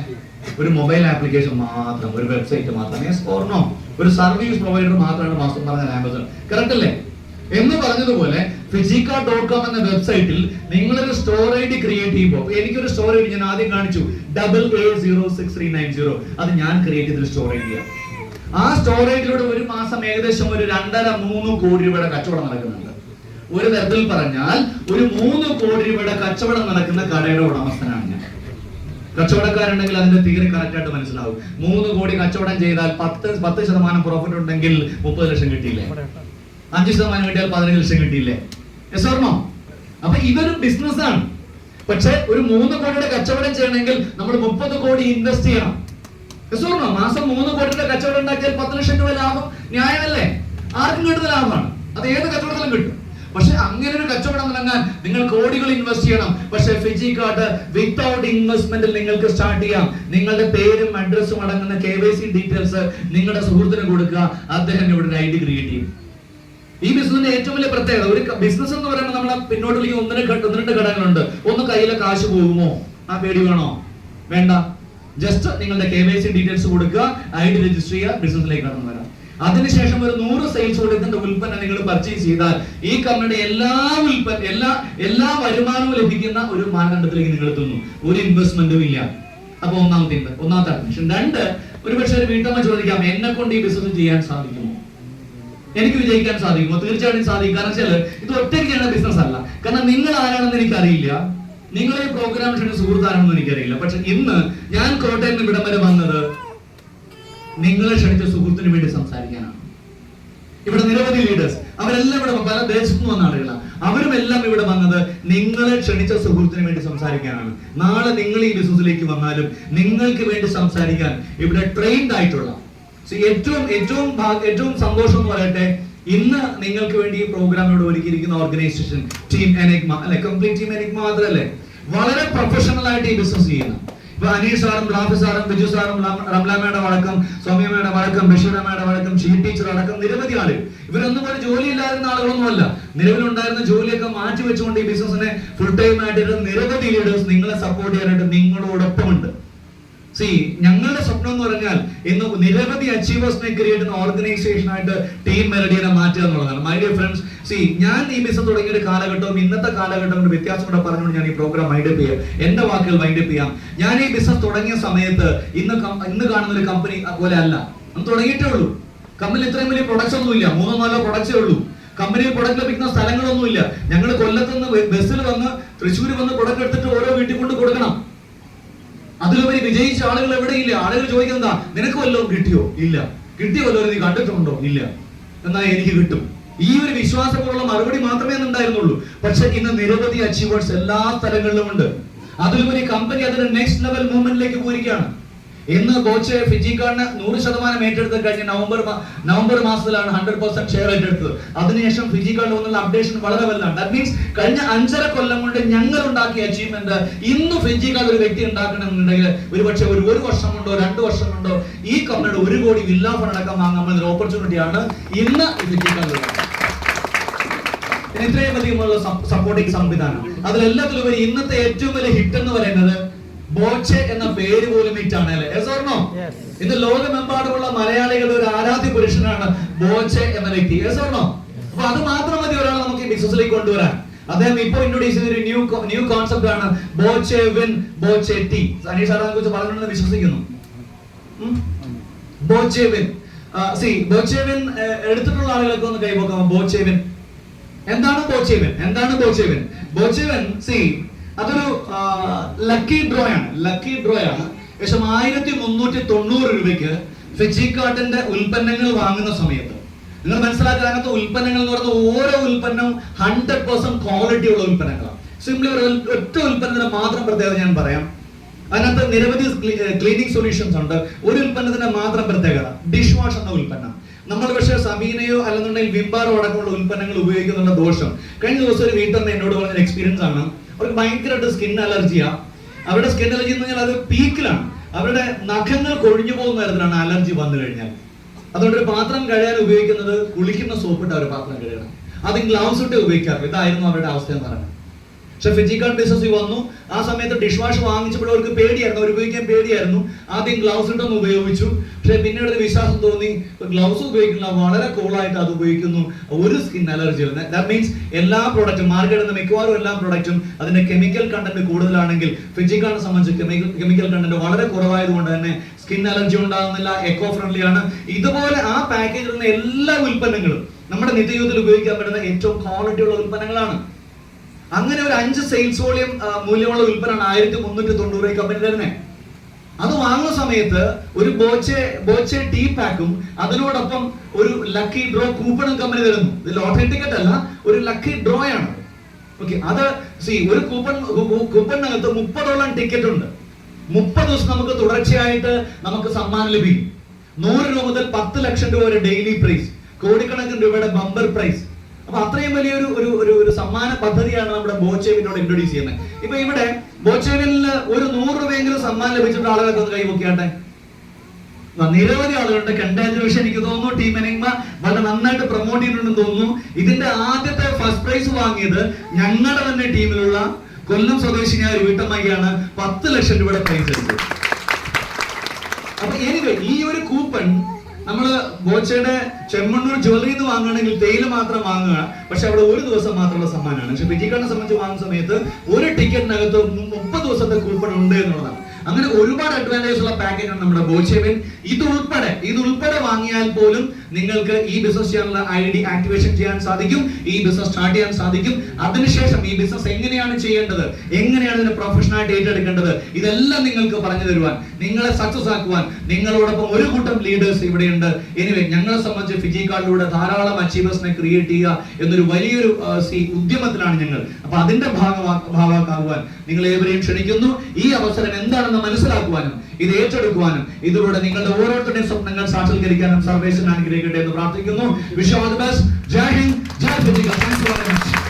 ഒരു മൊബൈൽ ആപ്ലിക്കേഷൻ മാത്രം, ഒരു വെബ്സൈറ്റ് മാത്രം, ഒരു സർവീസ് പ്രൊവൈഡർ മാത്രമാണ് മാസം പറഞ്ഞ ആമസോൺ. കറക്റ്റ് അല്ലേ? എന്ന് പറഞ്ഞതുപോലെ Fijikart.com എന്ന വെബ്സൈറ്റിൽ നിങ്ങളൊരു സ്റ്റോർ ഐഡി ക്രിയേറ്റ് ചെയ്യുമ്പോൾ, എനിക്കൊരു സ്റ്റോർ ഐഡി ഞാൻ ആദ്യം കാണിച്ചു, AA06390, അത് ഞാൻ ക്രിയേറ്റ് ചെയ്തൊരു സ്റ്റോർ ഐഡിയാണ്. ആ സ്റ്റോർ ഐഡിയിലൂടെ ഒരു മാസം ഏകദേശം ഒരു 2.5-3 കോടി രൂപയുടെ കച്ചവടം നടക്കുന്നുണ്ട്. ഒരു തരത്തിൽ പറഞ്ഞാൽ ഒരു 3 കോടി രൂപയുടെ കച്ചവടം നടക്കുന്ന കടയുടെ ഉടമസ്ഥനാണ് ഞാൻ. കച്ചവടക്കാരുണ്ടെങ്കിൽ അതിന്റെ തിയറി കറക്റ്റ് ആയിട്ട് മനസ്സിലാവും. 3 കോടി കച്ചവടം ചെയ്താൽ 10% പ്രോഫിറ്റ് ഉണ്ടെങ്കിൽ 30 ലക്ഷം കിട്ടിയില്ലേ? 5% കിട്ടിയാൽ 15 ലക്ഷം കിട്ടിയില്ലേ? അപ്പൊ ഇതൊരു ബിസിനസ്സാണ്. പക്ഷെ ഒരു 3 കോടിയുടെ കച്ചവടം ചെയ്യണമെങ്കിൽ നമ്മൾ 30 കോടി ഇൻവെസ്റ്റ് ചെയ്യണം. മാസം 3 കോടിയുടെ കച്ചവടം ഉണ്ടാക്കിയാൽ 10 ലക്ഷം രൂപ ലാഭം ന്യായമല്ലേ? ആർക്കും കിട്ടുന്ന ലാഭമാണ്. അത് ഏത് കച്ചവടത്തിലും കിട്ടും. പക്ഷെ അങ്ങനെ ഒരു കച്ചവടം തുടങ്ങാൻ നിങ്ങൾ കോടികൾ ഇൻവെസ്റ്റ് ചെയ്യണം. പക്ഷെ ഫിജിക്കാർട്ട് വിത്തൗട്ട് ഇൻവെസ്റ്റ്മെന്റിൽ നിങ്ങൾക്ക് സ്റ്റാർട്ട് ചെയ്യാം. നിങ്ങളുടെ പേരും അഡ്രസ്സും അടങ്ങുന്ന KYC ഡീറ്റെയിൽസ് നിങ്ങളുടെ സുഹൃത്തിന് കൊടുക്കുക. അദ്ദേഹം ഇവിടെ ഒരു ഐഡി ക്രിയേറ്റ് ചെയ്യും. ഈ ബിസിനസിന്റെ ഏറ്റവും വലിയ പ്രത്യേകത, ഒരു ബിസിനസ് എന്ന് പറയുമ്പോൾ നമ്മളെ പിന്നോട്ട് ഒന്ന് രണ്ട് ഘടകങ്ങളുണ്ട്. ഒന്ന്, കയ്യിലെ കാശ് പോകുമോ? ആ പേടി വേണോ? വേണ്ട. ജസ്റ്റ് നിങ്ങളുടെ KYC ഡീറ്റെയിൽസ് കൊടുക്കുക, ഐഡി രജിസ്റ്റർ ചെയ്യുക, ബിസിനസ്സിലേക്ക് കടന്നു വരാം. അതിനുശേഷം ഒരു 100 സെയിൽസ് കൊടുക്കുന്ന ഉൽപ്പന്നം നിങ്ങൾ പർച്ചേസ് ചെയ്താൽ ഈ കമ്പനിയുടെ എല്ലാ വരുമാനവും ലഭിക്കുന്ന ഒരു മാനദണ്ഡത്തിലേക്ക് നിങ്ങൾ എത്തുന്നു. ഒരു ഇൻവെസ്റ്റ്മെന്റും ഇല്ല. അപ്പൊ ഒന്നാമത്തെ അഡ്മിഷൻ. 2, ഒരുപക്ഷെ ഒരു വീട്ടമ്മ ചോദിക്കാം, എന്നെ കൊണ്ട് ഈ ബിസിനസ് ചെയ്യാൻ സാധിക്കുമോ? എനിക്ക് വിജയിക്കാൻ സാധിക്കുമോ? തീർച്ചയായിട്ടും സാധിക്കും. കാരണം വെച്ചാൽ ഇത് ഒറ്റയ്ക്ക് ചെയ്യുന്ന ബിസിനസ് അല്ല. കാരണം നിങ്ങൾ ആരാണെന്ന് എനിക്കറിയില്ല, നിങ്ങൾ ഈ പ്രോഗ്രാം ക്ഷണിച്ച സുഹൃത്താണെന്ന് എനിക്കറിയില്ല. പക്ഷെ ഇന്ന് ഞാൻ കോട്ടയം ഇവിടം വരെ വന്നത് നിങ്ങളെ ക്ഷണിച്ച സുഹൃത്തിന് വേണ്ടി സംസാരിക്കാനാണ്. ഇവിടെ നിരവധി ലീഡേഴ്സ്, അവരെല്ലാം ഇവിടെ പല ദേശത്തു വന്ന ആളുകളാണ്. അവരും എല്ലാം ഇവിടെ വന്നത് നിങ്ങളെ ക്ഷണിച്ച സുഹൃത്തിന് വേണ്ടി സംസാരിക്കാനാണ്. നാളെ നിങ്ങൾ ഈ ബിസിനസ്സിലേക്ക് വന്നാലും നിങ്ങൾക്ക് വേണ്ടി സംസാരിക്കാൻ ഇവിടെ ട്രെയിൻഡ് ആയിട്ടുള്ള ഏറ്റവും സന്തോഷം എന്ന് പറയട്ടെ, ഇന്ന് നിങ്ങൾക്ക് വേണ്ടി ഈ പ്രോഗ്രാമിനോട് ഒരുക്കിയിരിക്കുന്ന ഓർഗനൈസേഷൻ ടീം എനിഗ്മ അല്ലെ, കംപ്ലീറ്റ് ടീം എനിഗ്മ മാത്രമല്ലേ, വളരെ പ്രൊഫഷണൽ ആയിട്ട് ഈ ബിസിനസ് ചെയ്യുന്നു. ഇപ്പൊ അനീഷ് സാറും റാഫി സാറും ബിജു സാറും റംലാമയുടെ വഴക്കം, സൗമ്യമ്മയുടെ വഴക്കം, ബഷീറമ്മയുടെ വഴക്കം, ഷീ ടീച്ചർ അടക്കം നിരവധി ആളുകൾ. ഇവരൊന്നും ഒരു ജോലി ഇല്ലായിരുന്ന ആളുകളൊന്നുമല്ല. നിലവിലുണ്ടായിരുന്ന ജോലിയൊക്കെ മാറ്റി വെച്ചുകൊണ്ട് ഈ ബിസിനസിനെ ഫുൾ ടൈം ആയിട്ട് നിരവധി ലീഡേഴ്സ് നിങ്ങളെ സപ്പോർട്ട് ചെയ്യാനായിട്ട് നിങ്ങളോടൊപ്പമുണ്ട്. ഞങ്ങളുടെ സ്വപ്നം എന്ന് പറഞ്ഞാൽ ഇന്ന് നിരവധി അച്ചീവേഴ്സിനെ ക്രിയേറ്റ് ചെയ്യുന്ന ഓർഗനൈസേഷൻ ആയിട്ട് ടീം മെലഡിയെ മാറ്റുക എന്നുള്ളതാണ്. മൈ ഡിയർ ഫ്രണ്ട്സ്, ഞാൻ ഈ ബിസിനസ് തുടങ്ങിയ ഒരു കാലഘട്ടവും ഇന്നത്തെ കാലഘട്ടവും വ്യത്യാസം കൂടെ പറഞ്ഞുകൊണ്ട് ഞാൻ ഈ പ്രോഗ്രാം വൈൻഡപ്പ് ചെയ്യാം. എന്റെ വാക്കുകൾ വൈൻഡപ്പ് ചെയ്യാം. ഞാൻ ഈ ബിസിനസ് തുടങ്ങിയ സമയത്ത് ഇന്ന് കാണുന്ന ഒരു കമ്പനി പോലെ അല്ല. തുടങ്ങിയിട്ടേ ഉള്ളൂ. കമ്പനി ഇത്രയും വലിയ പ്രൊഡക്ട്സ് ഒന്നുമില്ല. 3-4 പ്രൊഡക്ട്സേ ഉള്ളൂ. കമ്പനിയിൽ പ്രൊഡക്റ്റ് ലഭിക്കുന്ന സ്ഥലങ്ങളൊന്നുമില്ല. ഞങ്ങൾ കൊല്ലത്തുനിന്ന് ബസ്സിൽ വന്ന് തൃശ്ശൂർ വന്ന് പ്രൊഡക്റ്റ് എടുത്തിട്ട് ഓരോ വീട്ടിൽ കൊണ്ട് കൊടുക്കണം. അതിലുപരി വിജയിച്ച ആളുകൾ എവിടെയില്ല. ആളുകൾ ചോദിക്കുന്നതാ, നിനക്ക് വല്ലതും കിട്ടിയോ? ഇല്ല. കിട്ടിയ വല്ലതും നീ കണ്ടിട്ടുണ്ടോ? ഇല്ല. എന്നാൽ എനിക്ക് കിട്ടും. ഈ ഒരു വിശ്വാസമുള്ള മറുപടി മാത്രമേ ഉണ്ടായിരുന്നുള്ളൂ. പക്ഷെ ഇന്ന് നിരവധി അച്ചീവേഴ്സ് എല്ലാ സ്ഥലങ്ങളിലും ഉണ്ട്. അതിലുപരി കമ്പനി അതിന്റെ നെക്സ്റ്റ് ലെവൽ മൂവ്മെന്റിലേക്ക് പോയിരിക്കുകയാണ്. ഇന്ന് ബോച്ചെ ഫിജിക്കാർട്ടിന് 100% ഏറ്റെടുത്ത് കഴിഞ്ഞ നവംബർ മാസത്തിലാണ് 100% ഷെയർ ഏറ്റെടുത്തത്. അതിനുശേഷം ഫിജിക്കാർട്ടിൽ വന്നുള്ള അപ്ഡേഷൻ വളരെ വലുതാണ്. ദാറ്റ് മീൻസ് കഴിഞ്ഞ 5.5 കൊല്ലം കൊണ്ട് ഞങ്ങൾ ഉണ്ടാക്കിയ അച്ചീവ്മെന്റ് ഇന്ന് ഫിജിക്കാർട്ട് ഒരു വ്യക്തി ഉണ്ടാക്കണമെന്നുണ്ടെങ്കിൽ ഒരുപക്ഷെ ഒരു വർഷം കൊണ്ടോ 2 വർഷം കൊണ്ടോ ഈ കമ്പനിയുടെ 1 കോടി വില്ലാ ഫണ്ട് അടക്കം വാങ്ങാൻ ഒരു ഓപ്പർച്യൂണിറ്റിയാണ് ഇന്ന് ഫിജിക്കാർട്ട്. ഇത്രയും അധികമുള്ള സപ്പോർട്ടിംഗ് സംവിധാനം. അതിലെല്ലാത്തിലുപരി ഇന്നത്തെ ഏറ്റവും വലിയ ഹിറ്റ് എന്ന് പറയുന്നത് ബോച്ചെ എന്ന പേര് പോലും ഹിറ്റാണ് അല്ലേ? ഇന്ന് ലോകമെമ്പാടുമുള്ള മലയാളികളുടെ ഒരു ആരാധ്യ പുരുഷനാണ് ബോച്ചെ എന്ന വ്യക്തി. അപ്പൊ അത് മാത്രം മതി ഒരാളെ നമുക്ക് ഈ ബിസിനസ്സിലേക്ക് കൊണ്ടുവരാൻ. അദ്ദേഹം ഇപ്പൊ ഇൻട്രോഡ്യൂസ് ചെയ്ത ഒരു ന്യൂ കോൺസെപ്റ്റ് ആണ് ബോച്ചെ വിൻ ബോച്ചെ ടി. അനീഷ് സാറിനെ കുറിച്ച് പറഞ്ഞുകൊണ്ടെന്ന് വിശ്വസിക്കുന്നു. ബോച്ചെ വിൻ ബോച്ചെ വിൻ എടുത്തിട്ടുള്ള ആളുകൾക്ക് ഒന്ന് കൈപോക്കാം. ബോച്ചെ വിൻ എന്താണ്? ബോച്ചെ വിൻ എന്താണ്? ബോച്ചെ വിൻ അതൊരു ലക്കി ഡ്രോ ആണ്. ഏകദേശം 1390 രൂപയ്ക്ക് ഫിജിക്കാർട്ടിന്റെ ഉൽപ്പന്നങ്ങൾ വാങ്ങുന്ന സമയത്ത് നിങ്ങൾ മനസ്സിലാക്കുക, അതിനകത്ത് ഉൽപ്പന്നങ്ങൾ എന്ന് പറയുന്നത് ഓരോ ഉൽപ്പന്നവും 100% ക്വാളിറ്റി ഉള്ള ഉൽപ്പന്നങ്ങളാണ്. സിംപ്ലി ഒറ്റ ഉൽപ്പന്നത്തിന് മാത്രം പ്രത്യേകത ഞാൻ പറയാം. അതിനകത്ത് നിരവധി ക്ലീനിങ് സൊല്യൂഷൻസ് ഉണ്ട്. ഒരു ഉൽപ്പന്നത്തിന്റെ മാത്രം പ്രത്യേകത ഡിഷ് വാഷ് എന്ന ഉൽപ്പന്നം. നമ്മൾ പക്ഷേ സബീനയോ അല്ലെന്നുണ്ടെങ്കിൽ വിംബാറോ അടക്കമുള്ള ഉൽപ്പന്നങ്ങൾ ഉപയോഗിക്കുന്നുള്ള ദോഷം. കഴിഞ്ഞ ദിവസം ഒരു വീട്ടമ്മ എന്നോട് പറഞ്ഞ എക്സ്പീരിയൻസ് ആണ്. അവർക്ക് ഭയങ്കരമായിട്ട് സ്കിൻ അലർജിയാ. അവരുടെ സ്കിൻ അലർജി എന്ന് പറഞ്ഞാൽ അത് പീക്കിലാണ്. അവരുടെ നഖങ്ങൾ കൊഴിഞ്ഞു പോകുന്ന തരത്തിലാണ് അലർജി വന്നു കഴിഞ്ഞാൽ. അതുകൊണ്ട് ഒരു പാത്രം കഴുകാൻ ഉപയോഗിക്കുന്നത് കുളിക്കുന്ന സോപ്പിട്ട് അവർ പാത്രം കഴുകണം. അത് ഗ്ലൗസ് ഇട്ട് ഉപയോഗിക്കാറ്. ഇതായിരുന്നു അവരുടെ അവസ്ഥ എന്ന് പറയുന്നത്. പക്ഷെ ഫിജിക്കാർഡ് ബിസിനസ് വന്നു. ആ സമയത്ത് ഡിഷ് വാഷ് വാങ്ങിച്ചപ്പോൾ അവർക്ക് പേടിയായിരുന്നു, അവർ ഉപയോഗിക്കാൻ പേടിയായിരുന്നു. ആദ്യം ഗ്ലൗസ് ഇട്ടൊന്ന് ഉപയോഗിച്ചു. പക്ഷെ പിന്നീട് ഒരു വിശ്വാസം തോന്നി, ഗ്ലൗസ് ഉപയോഗിക്കില്ല, വളരെ കൂളായിട്ട് അത് ഉപയോഗിക്കുന്നു, ഒരു സ്കിൻ അലർജി. ദാറ്റ് മീൻസ് എല്ലാ പ്രോഡക്റ്റും മാർക്കറ്റിൽ നിന്ന് മിക്കവാറും എല്ലാ പ്രോഡക്റ്റും അതിന്റെ കെമിക്കൽ കണ്ടന്റ് കൂടുതലാണെങ്കിൽ ഫിജിക്കാർഡിനെ സംബന്ധിച്ച് കെമിക്കൽ കണ്ടന്റ് വളരെ കുറവായതുകൊണ്ട് തന്നെ സ്കിൻ അലർജി ഉണ്ടാകുന്നില്ല, എക്കോ ഫ്രണ്ട്ലി ആണ്. ഇതുപോലെ ആ പാക്കേജിലുള്ള എല്ലാ ഉൽപ്പന്നങ്ങളും നമ്മുടെ നിത്യജീവിതത്തിൽ ഉപയോഗിക്കാൻ പറ്റുന്ന ഏറ്റവും ക്വാളിറ്റി ഉള്ള ഉൽപ്പന്നങ്ങളാണ്. അങ്ങനെ ഒരു 5 സെയിൽസ് വോളിയം മൂല്യമുള്ള ഉൽപ്പന്നമാണ് 1390 കമ്പനി തന്നെ. അത് വാങ്ങുന്ന സമയത്ത് ഒരു ബോച്ചെ ടീ പാക്കും അതിനോടൊപ്പം ഒരു ലക്കി ഡ്രോ കൂപ്പണും കമ്പനി തരുന്നു. ഇത് ലോട്ടറി ടിക്കറ്റ് അല്ല, ഒരു ലക്കി ഡ്രോ ആണ്. ഓക്കെ, അത് ഒരു കൂപ്പണിനകത്ത് 30ഓളം ടിക്കറ്റ് ഉണ്ട്. 30 ദിവസം നമുക്ക് തുടർച്ചയായിട്ട് നമുക്ക് സമ്മാനം ലഭിക്കും. 100 രൂപ മുതൽ 10 ലക്ഷം രൂപ വരെ ഡെയിലി പ്രൈസ്, കോടിക്കണക്കിന് രൂപയുടെ ബമ്പർ പ്രൈസ്. അപ്പൊ അത്രയും വലിയൊരു ഒരു സമ്മാന പദ്ധതിയാണ് നമ്മുടെ ബോച്ചേവിനോട് ഇൻട്രൊഡ്യൂസ് ചെയ്യുന്നത്. ഇപ്പൊ ഇവിടെ ബോച്ചേവിൽ ഒരു 100 രൂപയെങ്കിലും സമ്മാനം ലഭിച്ചിട്ട് ആളുകളൊക്കെ ഒന്ന് കൈവക്കിയാട്ടെ. നിരവധി ആളുകളുണ്ട്. കൺഗ്രാജുലേഷൻ. എനിക്ക് തോന്നുന്നു ടീം എനിഗ്മ വളരെ നന്നായിട്ട് പ്രൊമോട്ട് ചെയ്തിട്ടുണ്ടെന്ന് തോന്നുന്നു. ഇതിന്റെ ആദ്യത്തെ ഫസ്റ്റ് പ്രൈസ് വാങ്ങിയത് ഞങ്ങളുടെ തന്നെ ടീമിലുള്ള കൊല്ലം സ്വദേശിനിയായ ഒരു വീട്ടമ്മയ്ക്കാണ് 10 ലക്ഷം രൂപയുടെ പ്രൈസ് എടുത്തത്. അപ്പൊ എനിവേ ഈ ഒരു കൂപ്പൺ നമ്മള് ബോച്ചയുടെ ചെമ്മണ്ണൂർ ജ്വല്ലറിന്ന് വാങ്ങുകയാണെങ്കിൽ തേയില മാത്രം വാങ്ങുക, പക്ഷെ അവിടെ ഒരു ദിവസം മാത്രമുള്ള സമ്മാനമാണ്. പക്ഷെ ഫിജിക്കാർഡിനെ സംബന്ധിച്ച് വാങ്ങുന്ന സമയത്ത് ഒരു ടിക്കറ്റിനകത്ത് 30 ദിവസത്തെ കൂപ്പൺ ഉണ്ട് എന്നുള്ളതാണ്. അങ്ങനെ ഒരുപാട് അഡ്വാൻറ്റേജ് ഉള്ള പാക്കേജാണ് നമ്മുടെ ബോച്ചേവിൻ. ഇത് ഉൾപ്പെടെ വാങ്ങിയാൽ പോലും നിങ്ങൾക്ക് ഈ ബിസിനസ് ചെയ്യാനുള്ള ID ആക്ടിവേഷൻ ചെയ്യാൻ സാധിക്കും, ഈ ബിസിനസ് സ്റ്റാർട്ട് ചെയ്യാൻ സാധിക്കും. അതിനുശേഷം ഈ ബിസിനസ് എങ്ങനെയാണ് ചെയ്യേണ്ടത്, എങ്ങനെയാണ് ഇതിനെ പ്രൊഫഷണലായിട്ട് ഏറ്റെടുക്കേണ്ടത്, ഇതെല്ലാം നിങ്ങൾക്ക് പറഞ്ഞു തരുവാൻ, നിങ്ങളെ സക്സസ് ആക്കുവാൻ നിങ്ങളോടൊപ്പം ഒരു കൂട്ടം ലീഡേഴ്സ് ഇവിടെയുണ്ട്. എനിവേ, ഞങ്ങളെ സംബന്ധിച്ച് ഫിജിക്കാർഡിലൂടെ ധാരാളം അച്ചീവേഴ്സിനെ ക്രിയേറ്റ് ചെയ്യുക എന്നൊരു വലിയൊരു ഉദ്യമത്തിലാണ് ഞങ്ങൾ. അപ്പൊ അതിന്റെ ഭാഗമാക്കുവാൻ നിങ്ങൾ ഏവരെയും ക്ഷണിക്കുന്നു. ഈ അവസരം എന്താണെന്ന് മനസ്സിലാക്കുവാനും ഇത് ഏറ്റെടുക്കുവാനും ഇതിലൂടെ നിങ്ങളുടെ ഓരോരുത്തരുടെയും സ്വപ്നങ്ങൾ സാക്ഷാത്കരിക്കാനും സർവേശ്വരൻ അനുഗ്രഹിക്കട്ടെ എന്ന് പ്രാർത്ഥിക്കുന്നു. Wish you all the best. ജയ് ഹിന്ദ്, ജയ് ഫിജിക്കാർഡ്. Thanks very much.